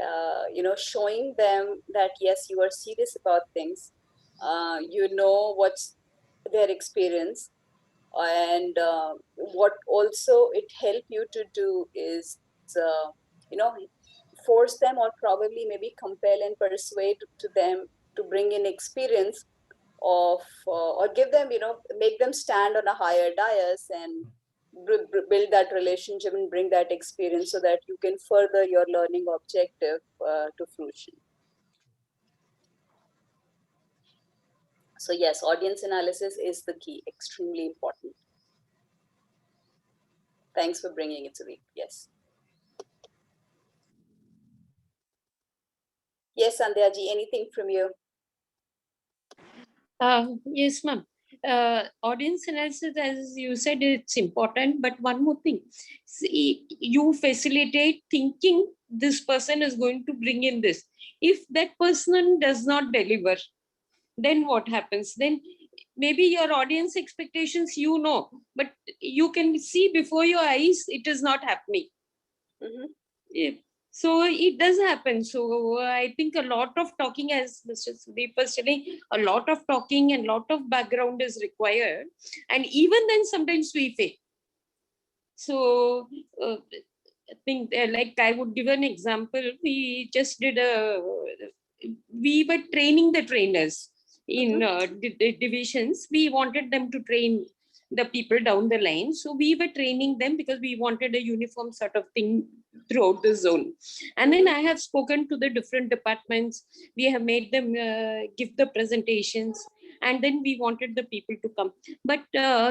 showing them that yes, you are serious about things, what's their experience. And what also it help you to do is force them, or probably maybe compel and persuade to them to bring in experience of or give them make them stand on a higher dais and build that relationship and bring that experience so that you can further your learning objective to fruition. So yes, audience analysis is the key, extremely important. Thanks for bringing it, Sudeep. Yes. Yes, Sandhya ji, anything from you? Yes, ma'am. audience analysis, as you said, it's important. But one more thing, see, you facilitate thinking this person is going to bring in this. If that person does not deliver, then what happens? Then maybe your audience expectations, but you can see before your eyes, it is not happening. So it does happen. So I think a lot of talking, as Mr. Sudeep was telling, a lot of talking and lot of background is required. And even then, sometimes we fail. So I think like I would give an example. We just did we were training the trainers in divisions. We wanted them to train the people down the line. So we were training them because we wanted a uniform sort of thing throughout the zone. And then I have spoken to the different departments. We have made them give the presentations. And then we wanted the people to come. But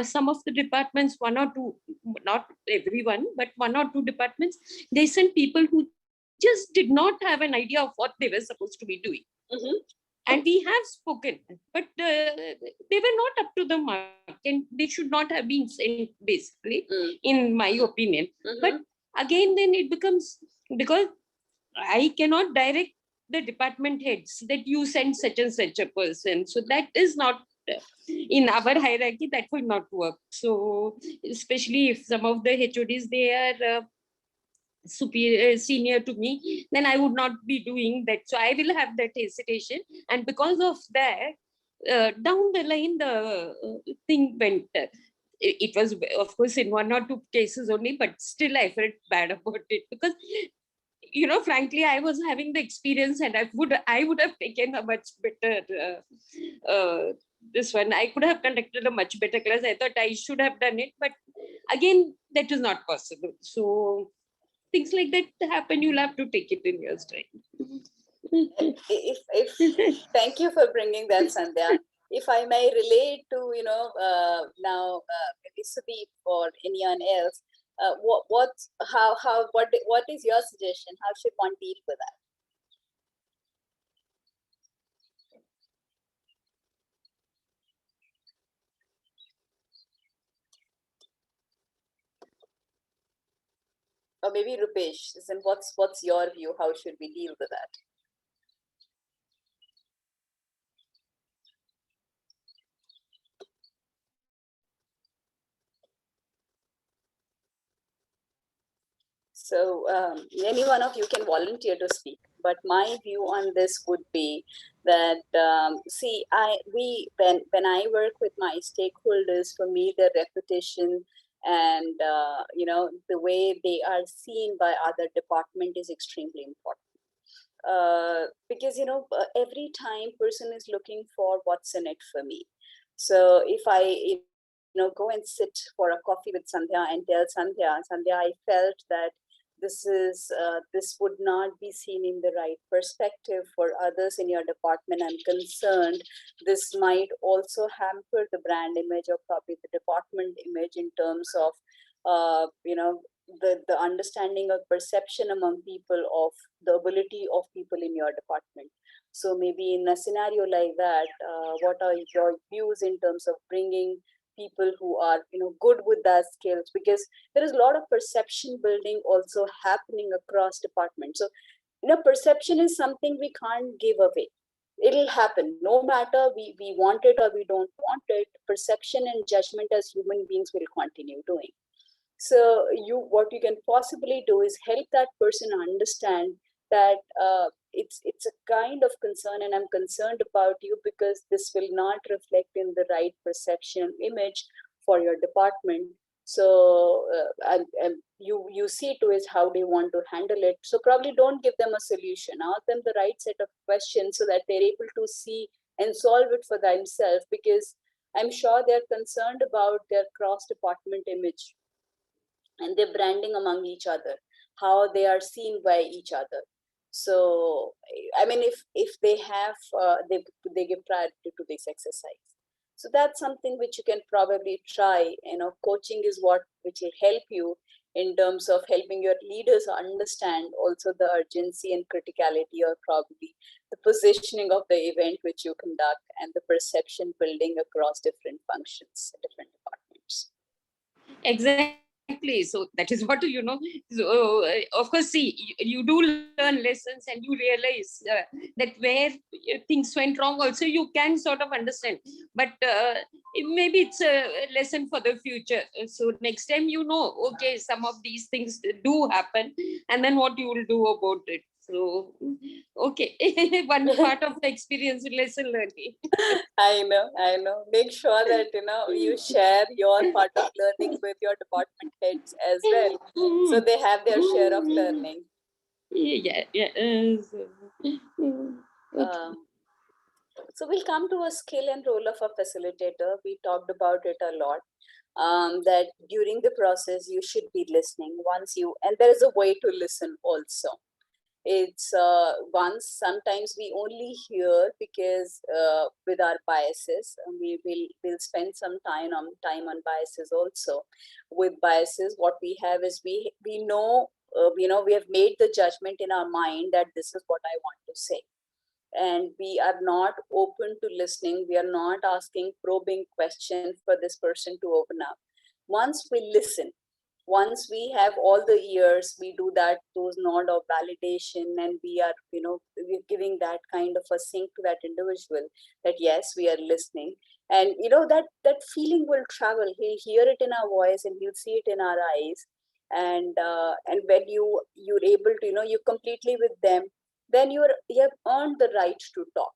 some of the departments, one or two, not everyone, but one or two departments, they sent people who just did not have an idea of what they were supposed to be doing. And we have spoken, but they were not up to the mark, and they should not have been sent, basically, in my opinion. But again, then it becomes, because I cannot direct the department heads that you send such and such a person. So that is not in our hierarchy, that will not work. So especially if some of the HODs, they are superior, senior to me, then I would not be doing that. So I will have that hesitation. And because of that, down the line, the thing went. It was, of course, in one or two cases only, but still I felt bad about it because, frankly, I was having the experience, and I would have taken a much better this one. I could have conducted a much better class. I thought I should have done it, but again, that is not possible. So things like that happen. You'll have to take it in your stride. Thank you for bringing that, Sandhya. If I may relate to, now maybe Sudeep or anyone else, what is your suggestion? How should one deal with that? Or maybe Rupesh, what's your view? How should we deal with that? So any one of you can volunteer to speak, but my view on this would be that when I work with my stakeholders, for me the reputation and the way they are seen by other department is extremely important. Because every time person is looking for what's in it for me. So if I go and sit for a coffee with Sandhya and tell Sandhya, I felt that this would not be seen in the right perspective for others in your department. I'm concerned this might also hamper the brand image or probably the department image in terms of the understanding of perception among people of the ability of people in your department. So maybe in a scenario like that, what are your views in terms of bringing people who are good with that skills, because there is a lot of perception building also happening across departments. So perception is something we can't give away. It'll happen no matter we want it or we don't want it. Perception and judgment as human beings will continue doing. So what you can possibly do is help that person understand that it's a kind of concern, and I'm concerned about you because this will not reflect in the right perception image for your department. So you see to is how they want to handle it. So probably don't give them a solution. Ask them the right set of questions so that they're able to see and solve it for themselves, because I'm sure they're concerned about their cross-department image and their branding among each other, how they are seen by each other. So, I mean, if they have, they give priority to this exercise. So that's something which you can probably try. Coaching is which will help you in terms of helping your leaders understand also the urgency and criticality, or probably the positioning of the event which you conduct, and the perception building across different functions, different departments. Exactly. So that is what, so, of course, see, you do learn lessons and you realize that where things went wrong also you can sort of understand. But maybe it's a lesson for the future. So next time, okay, some of these things do happen, and then what you will do about it. So, okay, one part of the experience, lesson learning. I know. Make sure that, you share your part of learning with your department heads as well. So they have their share of learning. Yeah. Okay. So we'll come to a skill and role of a facilitator. We talked about it a lot. That during the process, you should be listening and there is a way to listen also. It's once sometimes we only hear because with our biases, we'll spend some time on biases also. With biases, what we have is we know, we have made the judgment in our mind that this is what I want to say, and we are not open to listening. We are not asking probing questions for this person to open up. Once we listen, once we have all the ears, we do those nod of validation, and we are, we're giving that kind of a sync to that individual, that yes, we are listening. And that feeling will travel. He'll hear it in our voice, and he'll see it in our eyes. And when you're able to, you completely with them, then you have earned the right to talk.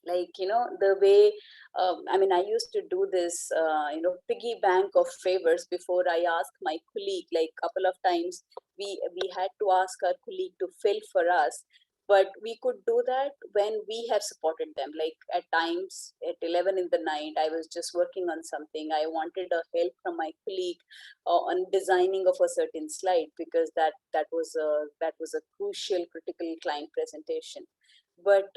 Like, the way, I used to do this, piggy bank of favors. Before I ask my colleague, like couple of times we had to ask our colleague to fill for us, but we could do that when we have supported them. Like at times at 11 in the night, I was just working on something. I wanted a help from my colleague on designing of a certain slide, because that was a crucial, critical client presentation. But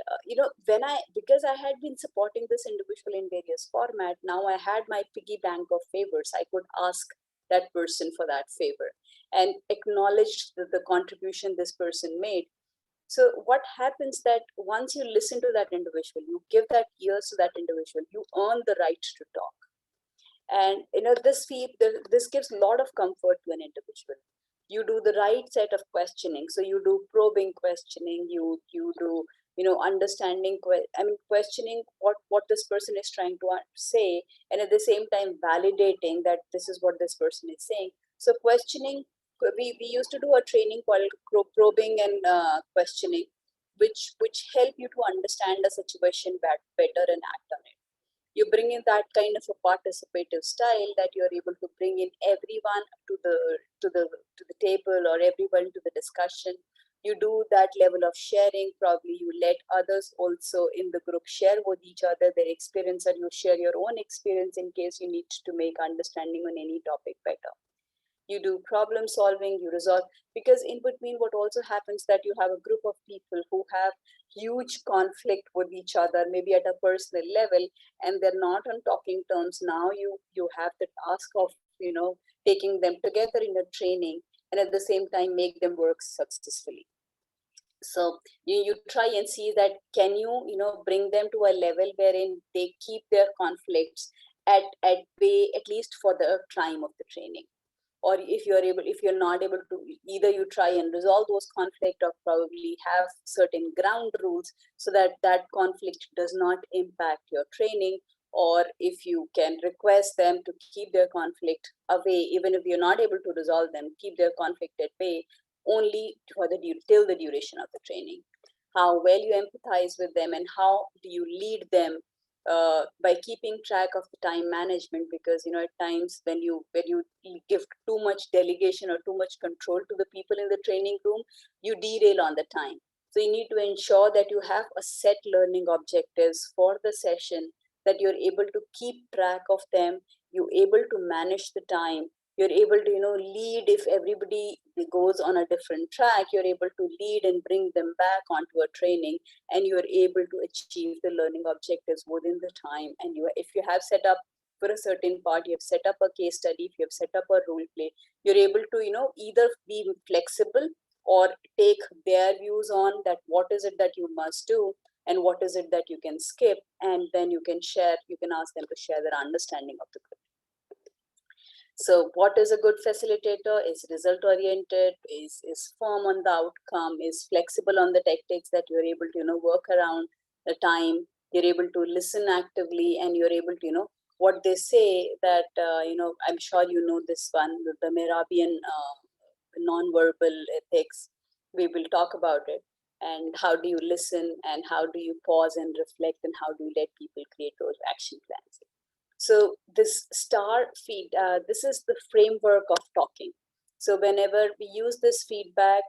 because I had been supporting this individual in various format, now I had my piggy bank of favors. I could ask that person for that favor and acknowledge the contribution this person made. So what happens that once you listen to that individual, you give that ears to that individual, you earn the right to talk. And this gives a lot of comfort to an individual. You do the right set of questioning. So you do probing questioning, you do understanding, questioning what this person is trying to say, and at the same time validating that this is what this person is saying. So questioning, we used to do a training called probing and questioning, which help you to understand a situation better and act on it. You bring in that kind of a participative style, that you're able to bring in everyone to the table, or everyone to the discussion. You do that level of sharing. Probably you let others also in the group share with each other their experience, and you share your own experience in case you need to make understanding on any topic better. You do problem solving, you resolve, because in between what also happens that you have a group of people who have huge conflict with each other, maybe at a personal level, and they're not on talking terms. Now you have the task of taking them together in a training, and at the same time make them work successfully. So you try and see that can you bring them to a level wherein they keep their conflicts at bay, at least for the time of the training. Or if you're not able to, either you try and resolve those conflict, or probably have certain ground rules so that that conflict does not impact your training. Or if you can request them to keep their conflict away, even if you're not able to resolve them, keep their conflict at bay only till the duration of the training. How well you empathize with them, and how do you lead them by keeping track of the time management, because at times when you give too much delegation or too much control to the people in the training room, you derail on the time. So you need to ensure that you have a set learning objectives for the session, that you're able to keep track of them, you're able to manage the time, you're able to lead. If everybody goes on a different track, you're able to lead and bring them back onto a training, and you're able to achieve the learning objectives within the time. And if you have set up for a certain part, you have set up a case study, if you have set up a role play, you're able to, either be flexible or take their views on that, what is it that you must do and what is it that you can skip, and then you can ask them to share their understanding of the group. So what is a good facilitator? Is result oriented, is firm on the outcome, is flexible on the tactics, that you're able to work around the time, you're able to listen actively, and you're able to what they say that I'm sure you know this one, the Merabian non-verbal ethics. We will talk about it, and how do you listen, and how do you pause and reflect, and how do you let people create those action plans. So this star feed, this is the framework of talking. So whenever we use this feedback,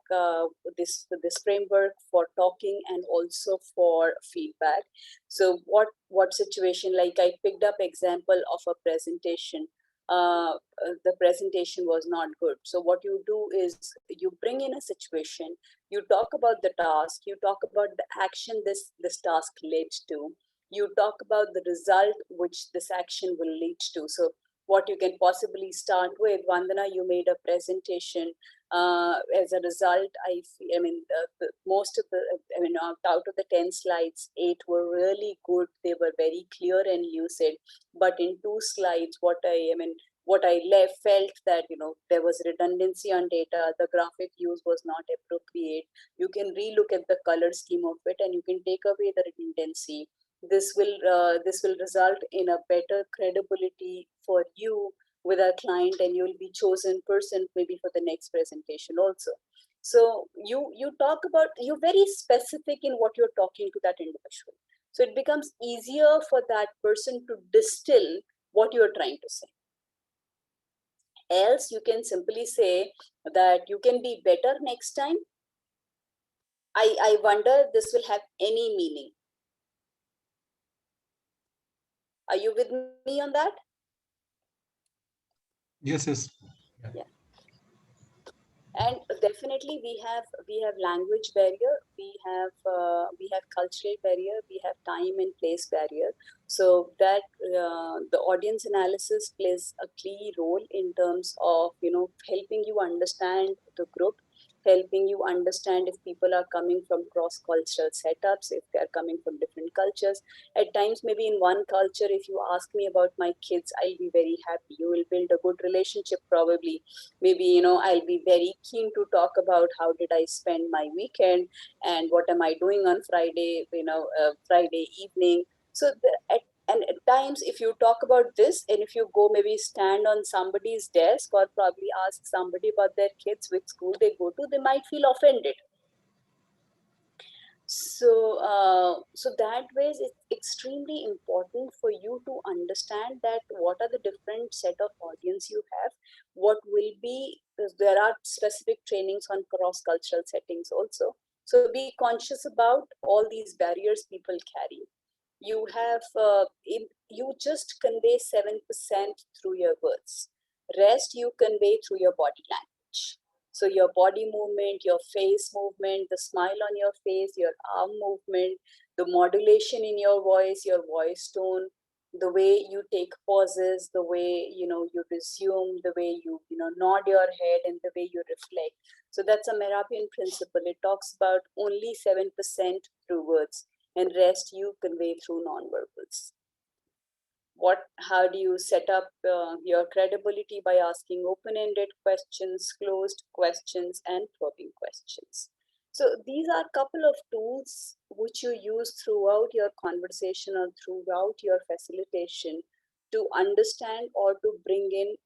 this framework for talking and also for feedback. So what situation, like I picked up example of a presentation. The presentation was not good. So what you do is you bring in a situation, you talk about the task, you talk about the action this task led to, you talk about the result which this action will lead to. So what you can possibly start with, Vandana, you made a presentation. As a result, most of the, out of the 10 slides, 8 were really good. They were very clear and lucid. But in 2 slides, what I felt that, there was redundancy on data, the graphic use was not appropriate. You can relook at the color scheme of it and you can take away the redundancy. This will result in a better credibility for you with our client, and you'll be chosen person maybe for the next presentation also. So you talk about, you're very specific in what you're talking to that individual. So it becomes easier for that person to distill what you're trying to say. Else you can simply say that you can be better next time. I wonder this will have any meaning. Are you with me on that? Yes. Yeah. And definitely we have language barrier, we have cultural barrier, we have time and place barrier. So that the audience analysis plays a key role in terms of helping you understand the group, helping you understand if people are coming from cross-cultural setups, if they are coming from different cultures. At times, maybe in one culture, if you ask me about my kids, I'll be very happy. You will build a good relationship probably. Maybe, I'll be very keen to talk about how did I spend my weekend and what am I doing on Friday, Friday evening. So and at times, if you talk about this, and if you go maybe stand on somebody's desk or probably ask somebody about their kids, which school they go to, they might feel offended. So, so that way it's extremely important for you to understand that what are the different set of audience you have, what will be, there are specific trainings on cross-cultural settings also. So be conscious about all these barriers people carry. You have, you just convey 7% through your words. Rest you convey through your body language. So your body movement, your face movement, the smile on your face, your arm movement, the modulation in your voice tone, the way you take pauses, the way you resume, the way you nod your head, and the way you reflect. So that's a Merabian principle. It talks about only 7% through words, and rest you convey through nonverbals. How do you set up your credibility? By asking open-ended questions, closed questions, and probing questions. So these are a couple of tools which you use throughout your conversation or throughout your facilitation to understand or to bring in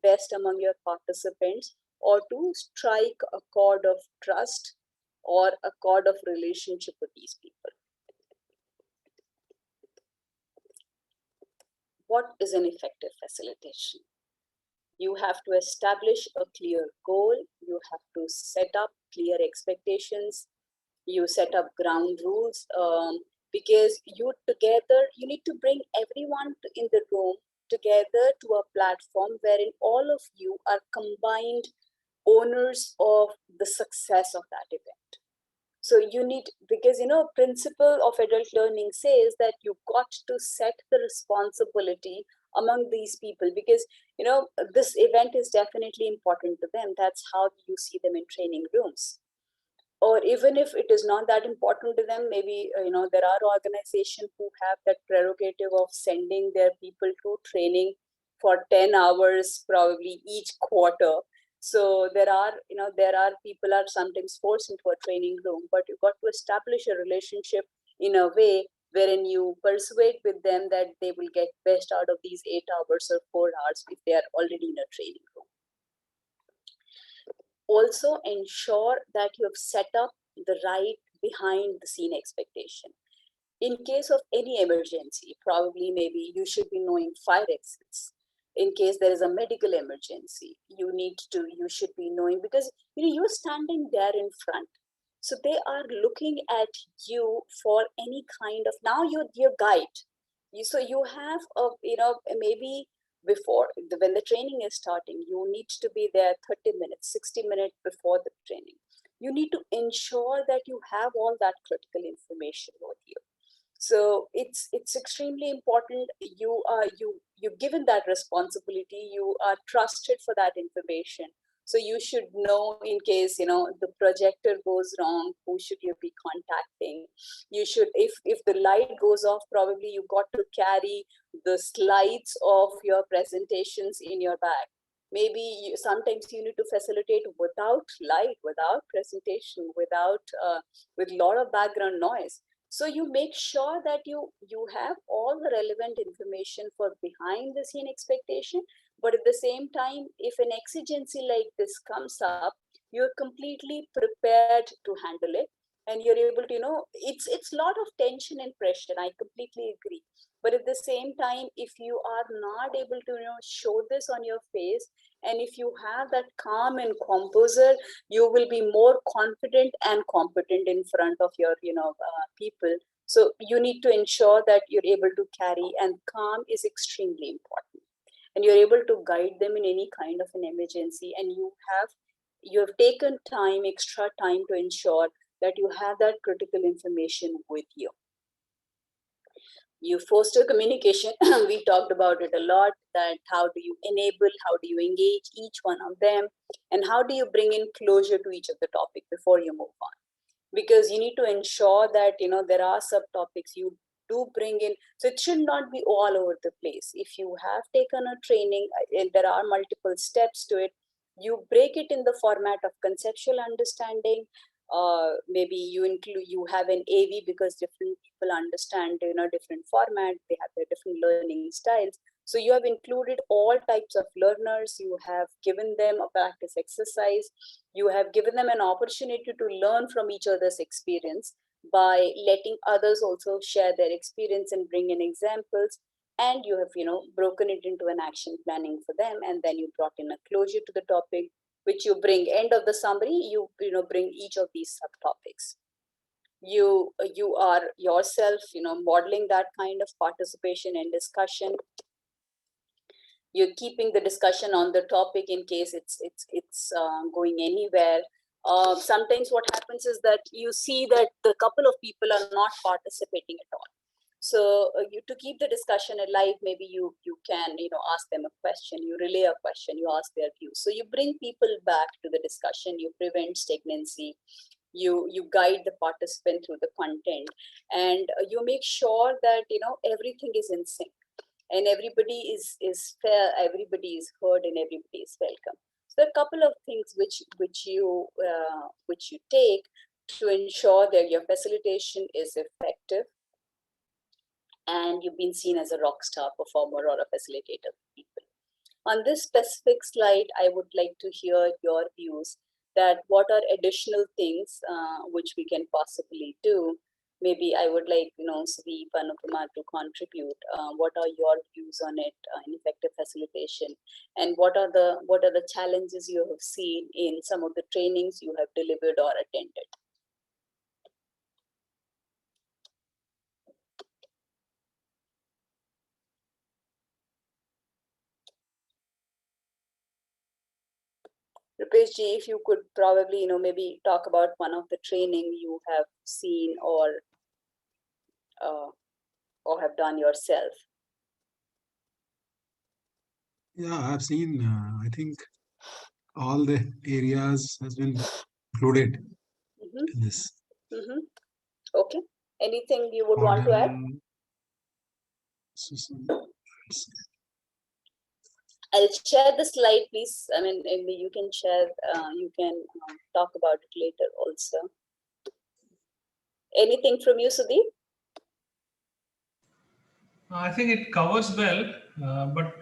best among your participants, or to strike a chord of trust or a chord of relationship with these people. What is an effective facilitation? You have to establish a clear goal. You have to set up clear expectations. You set up ground rules, because you need to bring everyone in the room together to a platform wherein all of you are combined owners of the success of that event. So you need, because principle of adult learning says that you got to set the responsibility among these people, because this event is definitely important to them. That's how you see them in training rooms. Or even if it is not that important to them, maybe there are organizations who have that prerogative of sending their people to training for 10 hours probably each quarter. So there are people are sometimes forced into a training room, but you've got to establish a relationship in a way wherein you persuade with them that they will get best out of these 8 hours or 4 hours if they are already in a training room. Also ensure that you have set up the right behind the scene expectation. In case of any emergency, probably maybe you should be knowing fire exits. In case there is a medical emergency, you should be knowing, because you're standing there in front. So they are looking at you for any kind of, now you're your guide. So you have maybe before when the training is starting, you need to be there 30 minutes, 60 minutes before the training. You need to ensure that you have all that critical information with you. So it's extremely important. You're given that responsibility. You are trusted for that information. So you should know, in case the projector goes wrong, who should you be contacting. You should, if the light goes off, probably you got to carry the slides of your presentations in your bag. Maybe sometimes you need to facilitate without light, without presentation, without with a lot of background noise. So you make sure that you have all the relevant information for behind the scene expectation, but at the same time, if an exigency like this comes up, you're completely prepared to handle it, and you're able to, it's a lot of tension and pressure. I completely agree. But at the same time, if you are not able to, show this on your face, and if you have that calm and composure, you will be more confident and competent in front of your, people. So you need to ensure that you're able to carry, and calm is extremely important. And you're able to guide them in any kind of an emergency, and you have taken time, extra time, to ensure that you have that critical information with you. You foster communication. We talked about it a lot, that how do you enable, how do you engage each one of them, and how do you bring in closure to each of the topic before you move on. Because you need to ensure that there are subtopics you do bring in. So it should not be all over the place. If you have taken a training and there are multiple steps to it, you break it in the format of conceptual understanding. Maybe you have an AV, because different people understand different format, they have their different learning styles. So you have included all types of learners. You have given them a practice exercise. You have given them an opportunity to learn from each other's experience by letting others also share their experience and bring in examples. And you have broken it into an action planning for them, and then you brought in a closure to the topic, which you bring end of the summary. You bring each of these subtopics. You are yourself modeling that kind of participation and discussion. You're keeping the discussion on the topic in case it's going anywhere. Sometimes what happens is that you see that the couple of people are not participating at all. So to keep the discussion alive, maybe you can ask them a question, you relay a question, you ask their views. So you bring people back to the discussion, you prevent stagnancy, you guide the participant through the content, and you make sure that everything is in sync, and everybody is fair, everybody is heard, and everybody is welcome. So there are a couple of things which you take to ensure that your facilitation is effective and you've been seen as a rock star performer or a facilitator for people. On this specific slide, I would like to hear your views, that what are additional things which we can possibly do. Maybe I would like Sri Panukuma to contribute. What are your views on it in effective facilitation, and what are the challenges you have seen in some of the trainings you have delivered or attended? Rupesh ji, if you could probably, maybe talk about one of the training you have seen or have done yourself. Yeah, I've seen, I think all the areas has been included in this. Okay. Anything you would want to add? I'll share the slide, please. I mean, you can share, you can talk about it later also. Anything from you, Sudeep? I think it covers well, but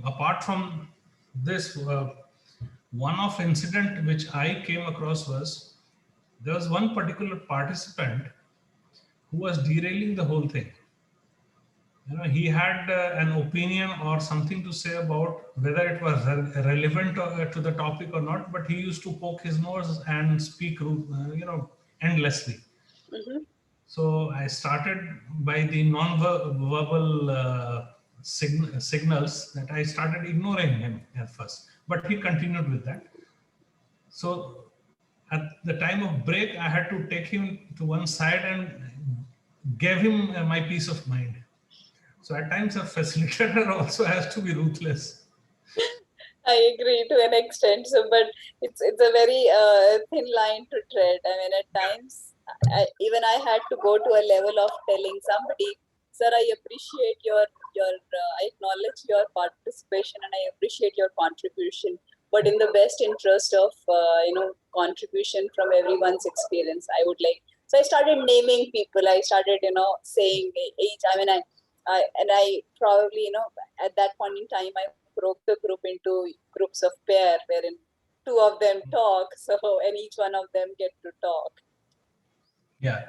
apart from this, one-off incident which I came across was there was one particular participant who was derailing the whole thing. He had an opinion or something to say about whether it was relevant to the topic or not, but he used to poke his nose and speak, endlessly. So I started by the non-verbal signals that I started ignoring him at first, but he continued with that. So at the time of break, I had to take him to one side and gave him my peace of mind. So at times a facilitator also has to be ruthless. I agree to an extent. So, but it's a very thin line to tread. I mean, at times, even I had to go to a level of telling somebody, "Sir, I appreciate I acknowledge your participation and I appreciate your contribution. But in the best interest of contribution from everyone's experience, I would like." So I started naming people. I started saying each. I mean, I probably at that point in time I broke the group into groups of pair wherein two of them talk, so and each one of them get to talk. Yeah.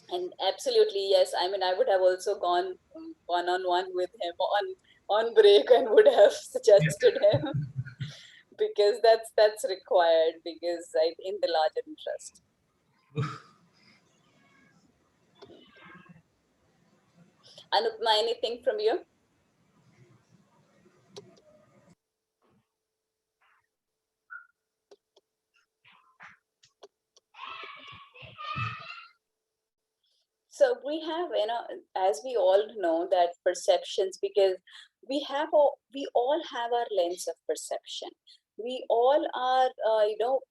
And absolutely, yes. I mean, I would have also gone one-on-one with him on break and would have suggested him because that's required because in the larger interest. Anupma, anything from you? So we have, as we all know, that perceptions, because we all have our lens of perception. We all are,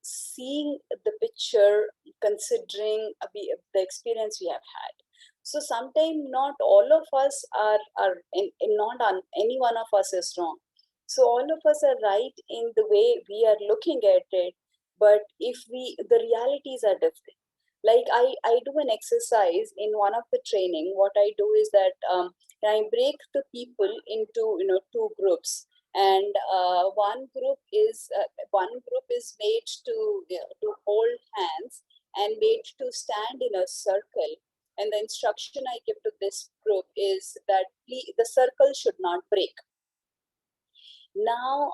seeing the picture, considering the experience we have had. So sometimes not all of us are not on any one of us is wrong. So all of us are right in the way we are looking at it, but the realities are different. Like I do an exercise in one of the training. What I do is that I break the people into two groups, and one group is made to hold hands and made to stand in a circle. And the instruction I give to this group is that the circle should not break. Now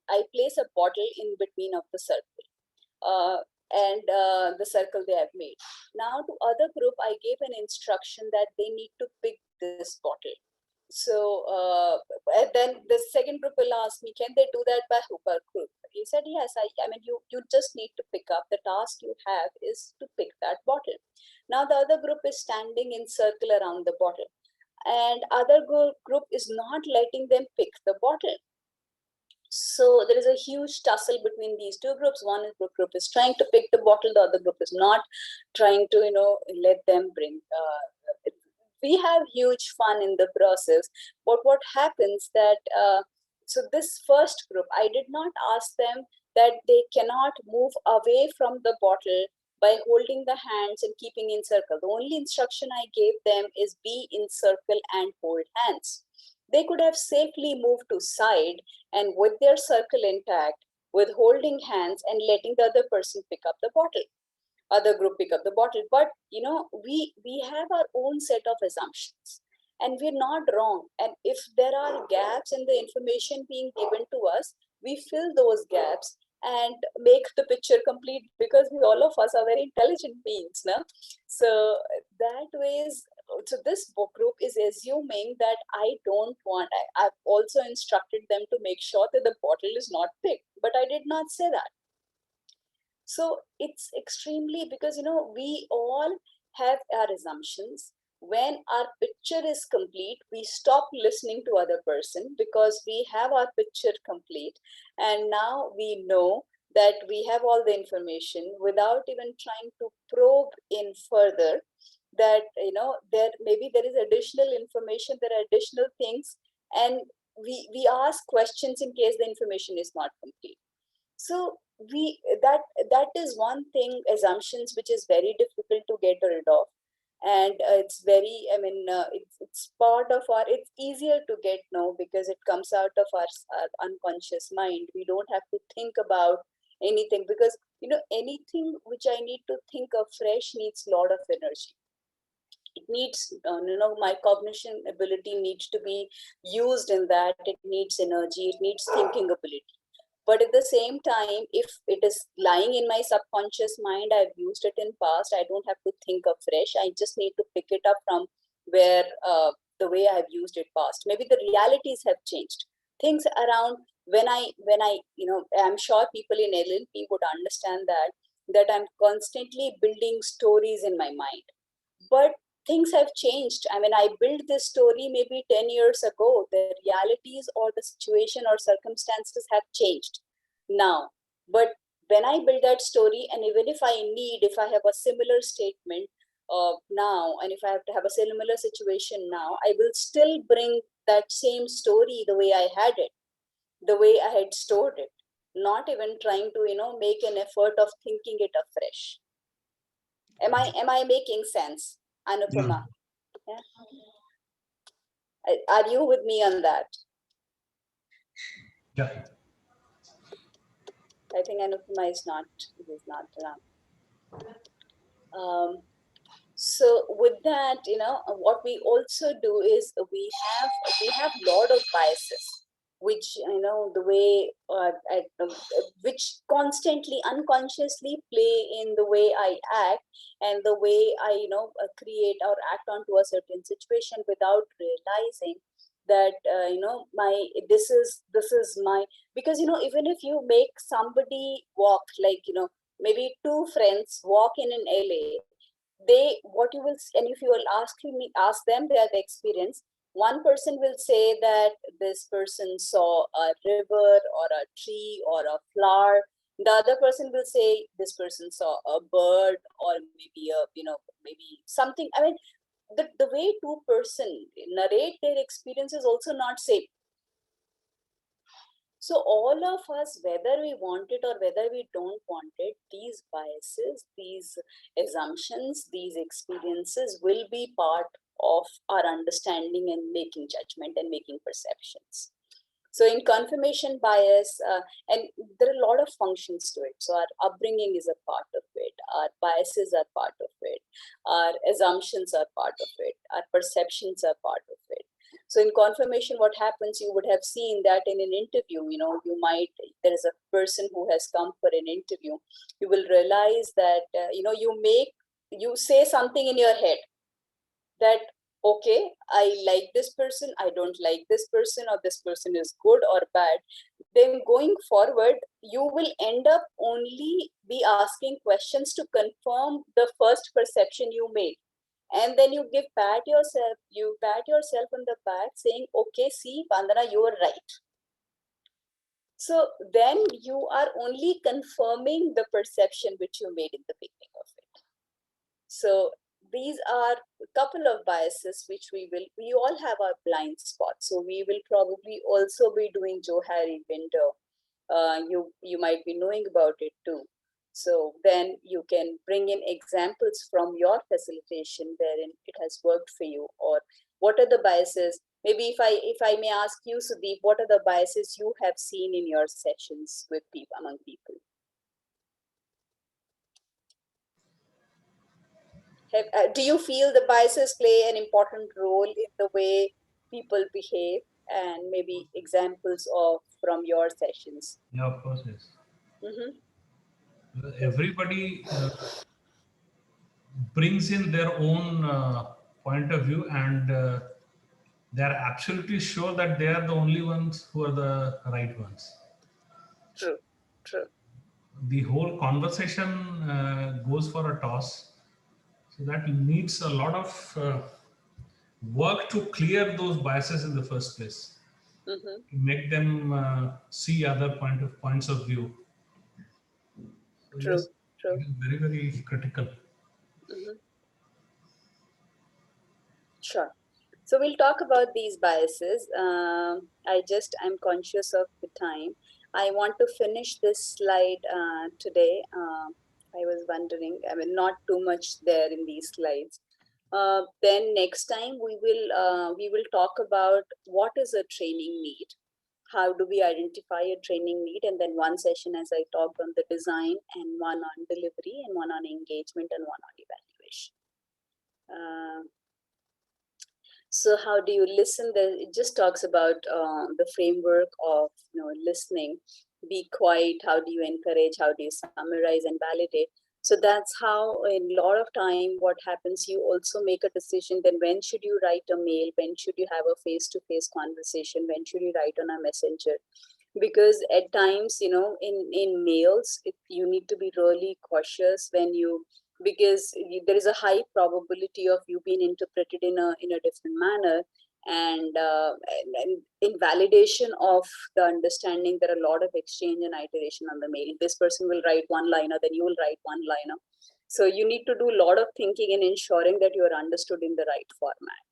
I place a bottle in between of the circle. And the circle they have made. Now to other group, I gave an instruction that they need to pick this bottle. So and then the second group will ask me, can they do that by Hooper group? He said, yes, I mean, you just need to pick up. The task you have is to pick that bottle. Now the other group is standing in circle around the bottle. And other group is not letting them pick the bottle. So there is a huge tussle between these two groups. One group is trying to pick the bottle, the other group is not trying to let them bring. We have huge fun in the process. But what happens that so this first group, I did not ask them that they cannot move away from the bottle by holding the hands and keeping in circle. The only instruction I gave them is be in circle and hold hands. They could have safely moved to side and with their circle intact, with holding hands and letting the other person pick up the bottle, other group pick up the bottle. But we have our own set of assumptions and we're not wrong. And if there are gaps in the information being given to us, we fill those gaps and make the picture complete, because all of us are very intelligent beings, no? So that way is, so this book group is assuming that I don't want, I've also instructed them to make sure that the bottle is not picked, but I did not say that. So it's extremely, because we all have our assumptions, when our picture is complete, we stop listening to other person because we have our picture complete. And now we know that we have all the information without even trying to probe in further, that, there is additional information, there are additional things, and we ask questions in case the information is not complete. So that is one thing, assumptions, which is very difficult to get rid of. And it's very, it's part of our, it's easier to get now because it comes out of our unconscious mind. We don't have to think about anything, because anything which I need to think of fresh needs a lot of energy. It needs, my cognition ability needs to be used in that. It needs energy, it needs thinking ability. But at the same time, if it is lying in my subconscious mind, I've used it in past, I don't have to think of fresh. I just need to pick it up from where the way I've used it past. Maybe the realities have changed. Things around when I, I'm sure people in LLP would understand that I'm constantly building stories in my mind. But things have changed. I built this story maybe 10 years ago. The realities or the situation or circumstances have changed now. But when I build that story, and even if I have a similar statement now, and if I have to have a similar situation now, I will still bring that same story the way I had it, the way I had stored it, not even trying to, make an effort of thinking it afresh. Am I making sense, Anupama? Yeah. Are you with me on that? Yeah. I think Anupama is not around. So with that, what we also do is we have lot of biases, which the way which constantly unconsciously play in the way I act and the way I create or act onto a certain situation without realizing that this is my, because even if you make somebody walk, like maybe two friends walk in an LA, what you will, and if you will ask them their experience, one person will say that this person saw a river or a tree or a flower. The other person will say this person saw a bird or maybe maybe something. The way two person narrate their experience is also not same. So all of us, whether we want it or whether we don't want it, these biases, these assumptions, these experiences will be part of our understanding and making judgment and making perceptions. So in confirmation bias, and there are a lot of functions to it. So our upbringing is a part of it, our biases are part of it, our assumptions are part of it, our perceptions are part of it. So in confirmation, what happens, you would have seen that in an interview, there is a person who has come for an interview, you will realize that, you say something in your head that, okay, I like this person, I don't like this person, or this person is good or bad. Then going forward, you will end up only be asking questions to confirm the first perception you made. And then you pat yourself on the back saying, okay, see, Vandana, you are right. So then you are only confirming the perception which you made in the beginning of it. So these are a couple of biases which we all have our blind spots. So we will probably also be doing Johari window. You might be knowing about it too. So then you can bring in examples from your facilitation wherein it has worked for you, or what are the biases? Maybe if I may ask you, Sudeep, what are the biases you have seen in your sessions with people, among people? Do you feel the biases play an important role in the way people behave, and maybe examples of from your sessions? Yeah, of course, yes. Mm-hmm. Everybody brings in their own point of view, and they are absolutely sure that they are the only ones who are the right ones. True. The whole conversation goes for a toss. So that needs a lot of work to clear those biases in the first place, to make them see other points of view. So True, yes, true. it is very, very critical. Sure. So we'll talk about these biases. I'm conscious of the time. I want to finish this slide today. I was wondering, I mean, not too much there in these slides. Then next time we will talk about what is a training need, how do we identify a training need, and then one session, as I talked, on the design, and one on delivery, and one on engagement, and one on evaluation. So how do you listen? It just talks about the framework of listening. Be quiet. How do you encourage? How do you summarize and validate? So that's how, in a lot of time, what happens, you also make a decision. Then when should you write a mail? When should you have a face-to-face conversation? When should you write on a messenger? Because at times, in mails, you need to be really cautious when you, because there is a high probability of you being interpreted in a different manner, and in validation of the understanding, there are a lot of exchange and iteration on the mail. This person will write one liner, then you will write one liner. So you need to do a lot of thinking and ensuring that you are understood in the right format.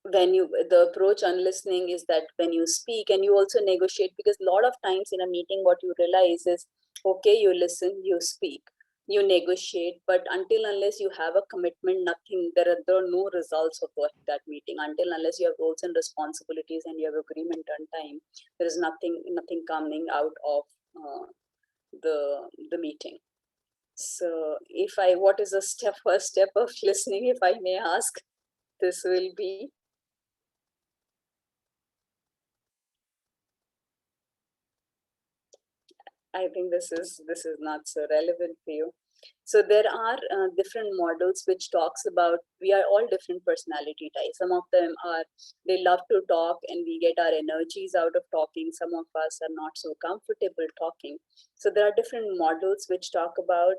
When the approach on listening is that when you speak and you also negotiate, because a lot of times in a meeting what you realize is, okay, you listen, you speak, you negotiate, but until unless you have a commitment, nothing, there are no results of that meeting. Until unless you have roles and responsibilities and you have agreement on time, there is nothing coming out of the meeting. So what is the first step of listening, if I may ask? This will be, I think this is not so relevant for you. So there are different models which talks about, we are all different personality types. Some of them are, they love to talk and we get our energies out of talking. Some of us are not so comfortable talking. So there are different models which talk about,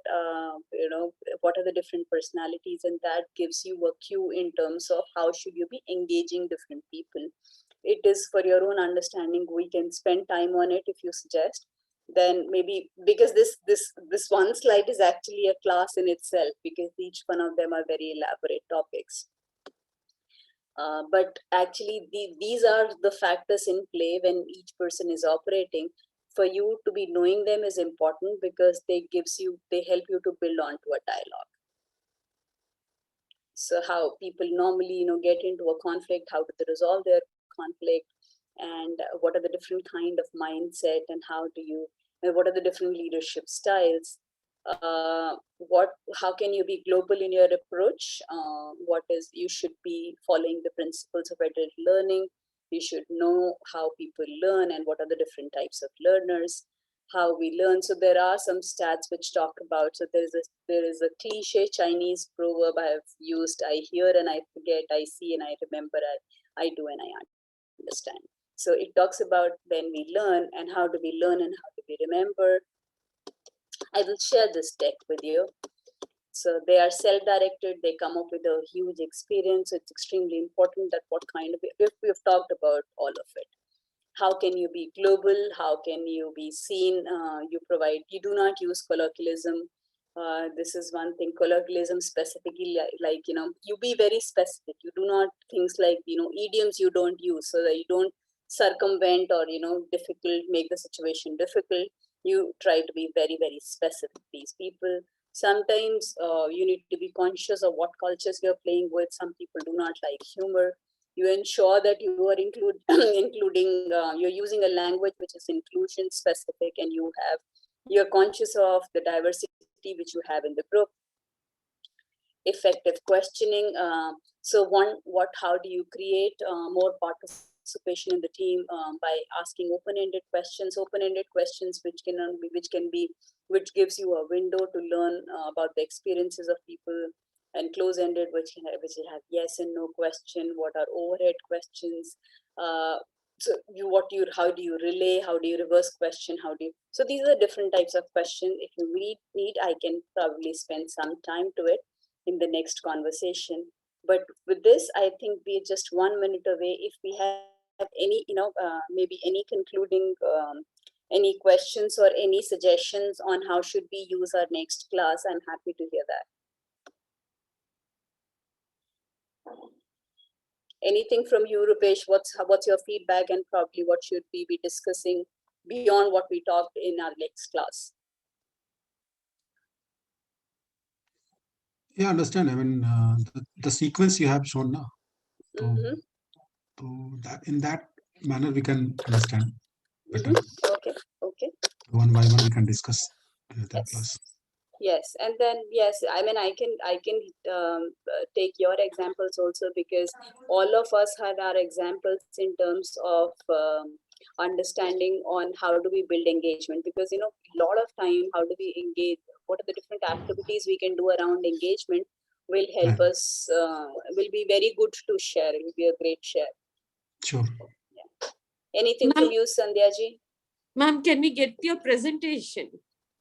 what are the different personalities, and that gives you a cue in terms of how should you be engaging different people. It is for your own understanding. We can spend time on it if you suggest. Then maybe, because this one slide is actually a class in itself, because each one of them are very elaborate topics. But actually these are the factors in play when each person is operating. For you to be knowing them is important, because they help you to build onto a dialogue. So how people normally get into a conflict, how do they resolve their conflict, and what are the different kind of mindset, and what are the different leadership styles, how can you be global in your approach, you should be following the principles of adult learning. You should know how people learn and what are the different types of learners, how we learn. So there are some stats which talk about, so there is a cliche Chinese proverb I have used: I hear and I forget, I see and I remember, I do and I understand. So it talks about when we learn, and how do we learn and how do we remember. I will share this deck with you. So they are self-directed, they come up with a huge experience. It's extremely important that what kind of, if we've talked about all of it. How can you be global? How can you be seen? You do not use colloquialism. This is one thing, colloquialism specifically, you be very specific. You do not, things like, idioms you don't use, so that you don't circumvent or, make the situation difficult. You try to be very, very specific. These people, sometimes you need to be conscious of what cultures you're playing with. Some people do not like humor. You ensure that you are including, you're using a language which is inclusion specific, and you're conscious of the diversity which you have in the group. Effective questioning. How do you create more participation in the team? By asking open-ended questions which gives you a window to learn about the experiences of people, and close-ended which will have yes and no question. What are overhead questions? How do you relay? How do you reverse question? So these are different types of questions. If you need, I can probably spend some time to it. in the next conversation. But with this, I think we're just 1 minute away. If we have any, maybe any concluding, any questions or any suggestions on how should we use our next class, I'm happy to hear that. Anything from you, Rupesh? What's your feedback, and probably what should we be discussing beyond what we talked in our next class? Yeah, understand. I mean, the sequence you have shown now. So, that in that manner we can understand better. Okay. One by one we can discuss the class. Yes, and then yes, I mean I can take your examples also, because all of us had our examples in terms of understanding on how do we build engagement, because a lot of time how do we engage, what are the different activities we can do around engagement will help us, will be very good to share. It will be a great share. Sure. Yeah. Anything from you, Sandhya ji? Ma'am, can we get your presentation?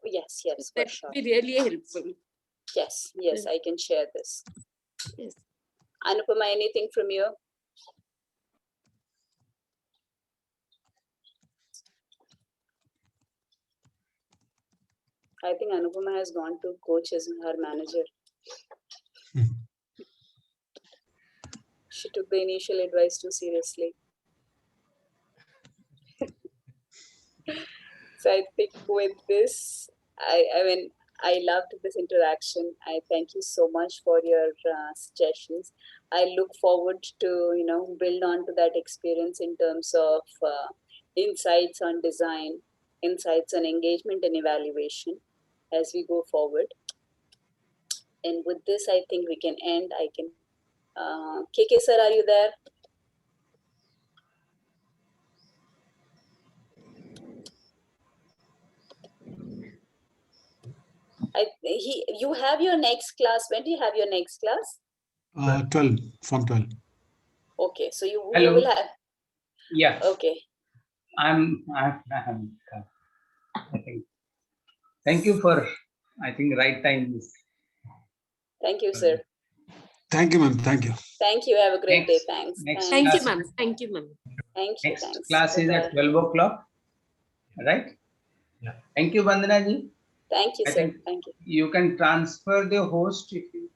Yes, that for sure. would be really helpful. Yes, I can share this. Yes. Anupama, anything from you? I think Anupama has gone to coach as her manager. She took the initial advice too seriously. So I think with this, I mean, I loved this interaction. I thank you so much for your suggestions. I look forward to, build on to that experience in terms of insights on design, insights on engagement and evaluation as we go forward. And with this, I think we can end. I can, KK sir, are you there? You have your next class. When do you have your next class? 12, from 12. Okay, so you Hello. will have. Yeah. Okay. I think. Thank you for, I think, right time. Thank you, sir. Thank you, ma'am. Thank you. Thank you. Have a great day. Thanks. Thank you, ma'am. Thank you, ma'am. Thank you. Next Thanks. class is at 12 o'clock, right? Yeah. Thank you, Vandana ji. Thank you, sir. Thank you. You can transfer the host if you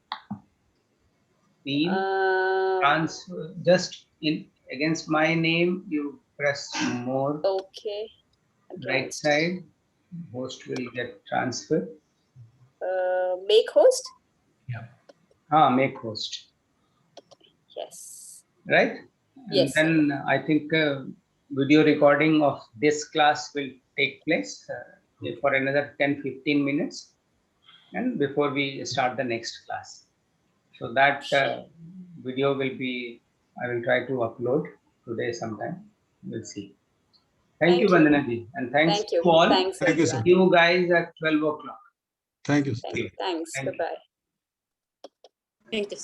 feel. Transfer just in against my name. You press more. Okay. Right side. Host will get transferred. Make host. Yeah. Make host. Yes. Right. Yes. And then I think video recording of this class will take place for another 10-15 minutes, and before we start the next class. So that video will be, I will try to upload today sometime. We'll see. Thank you, Vandana ji. And thanks to all. Thanks, Thank you, sir. See you guys at 12 o'clock. Thank you. Thanks. Bye-bye. Thank you.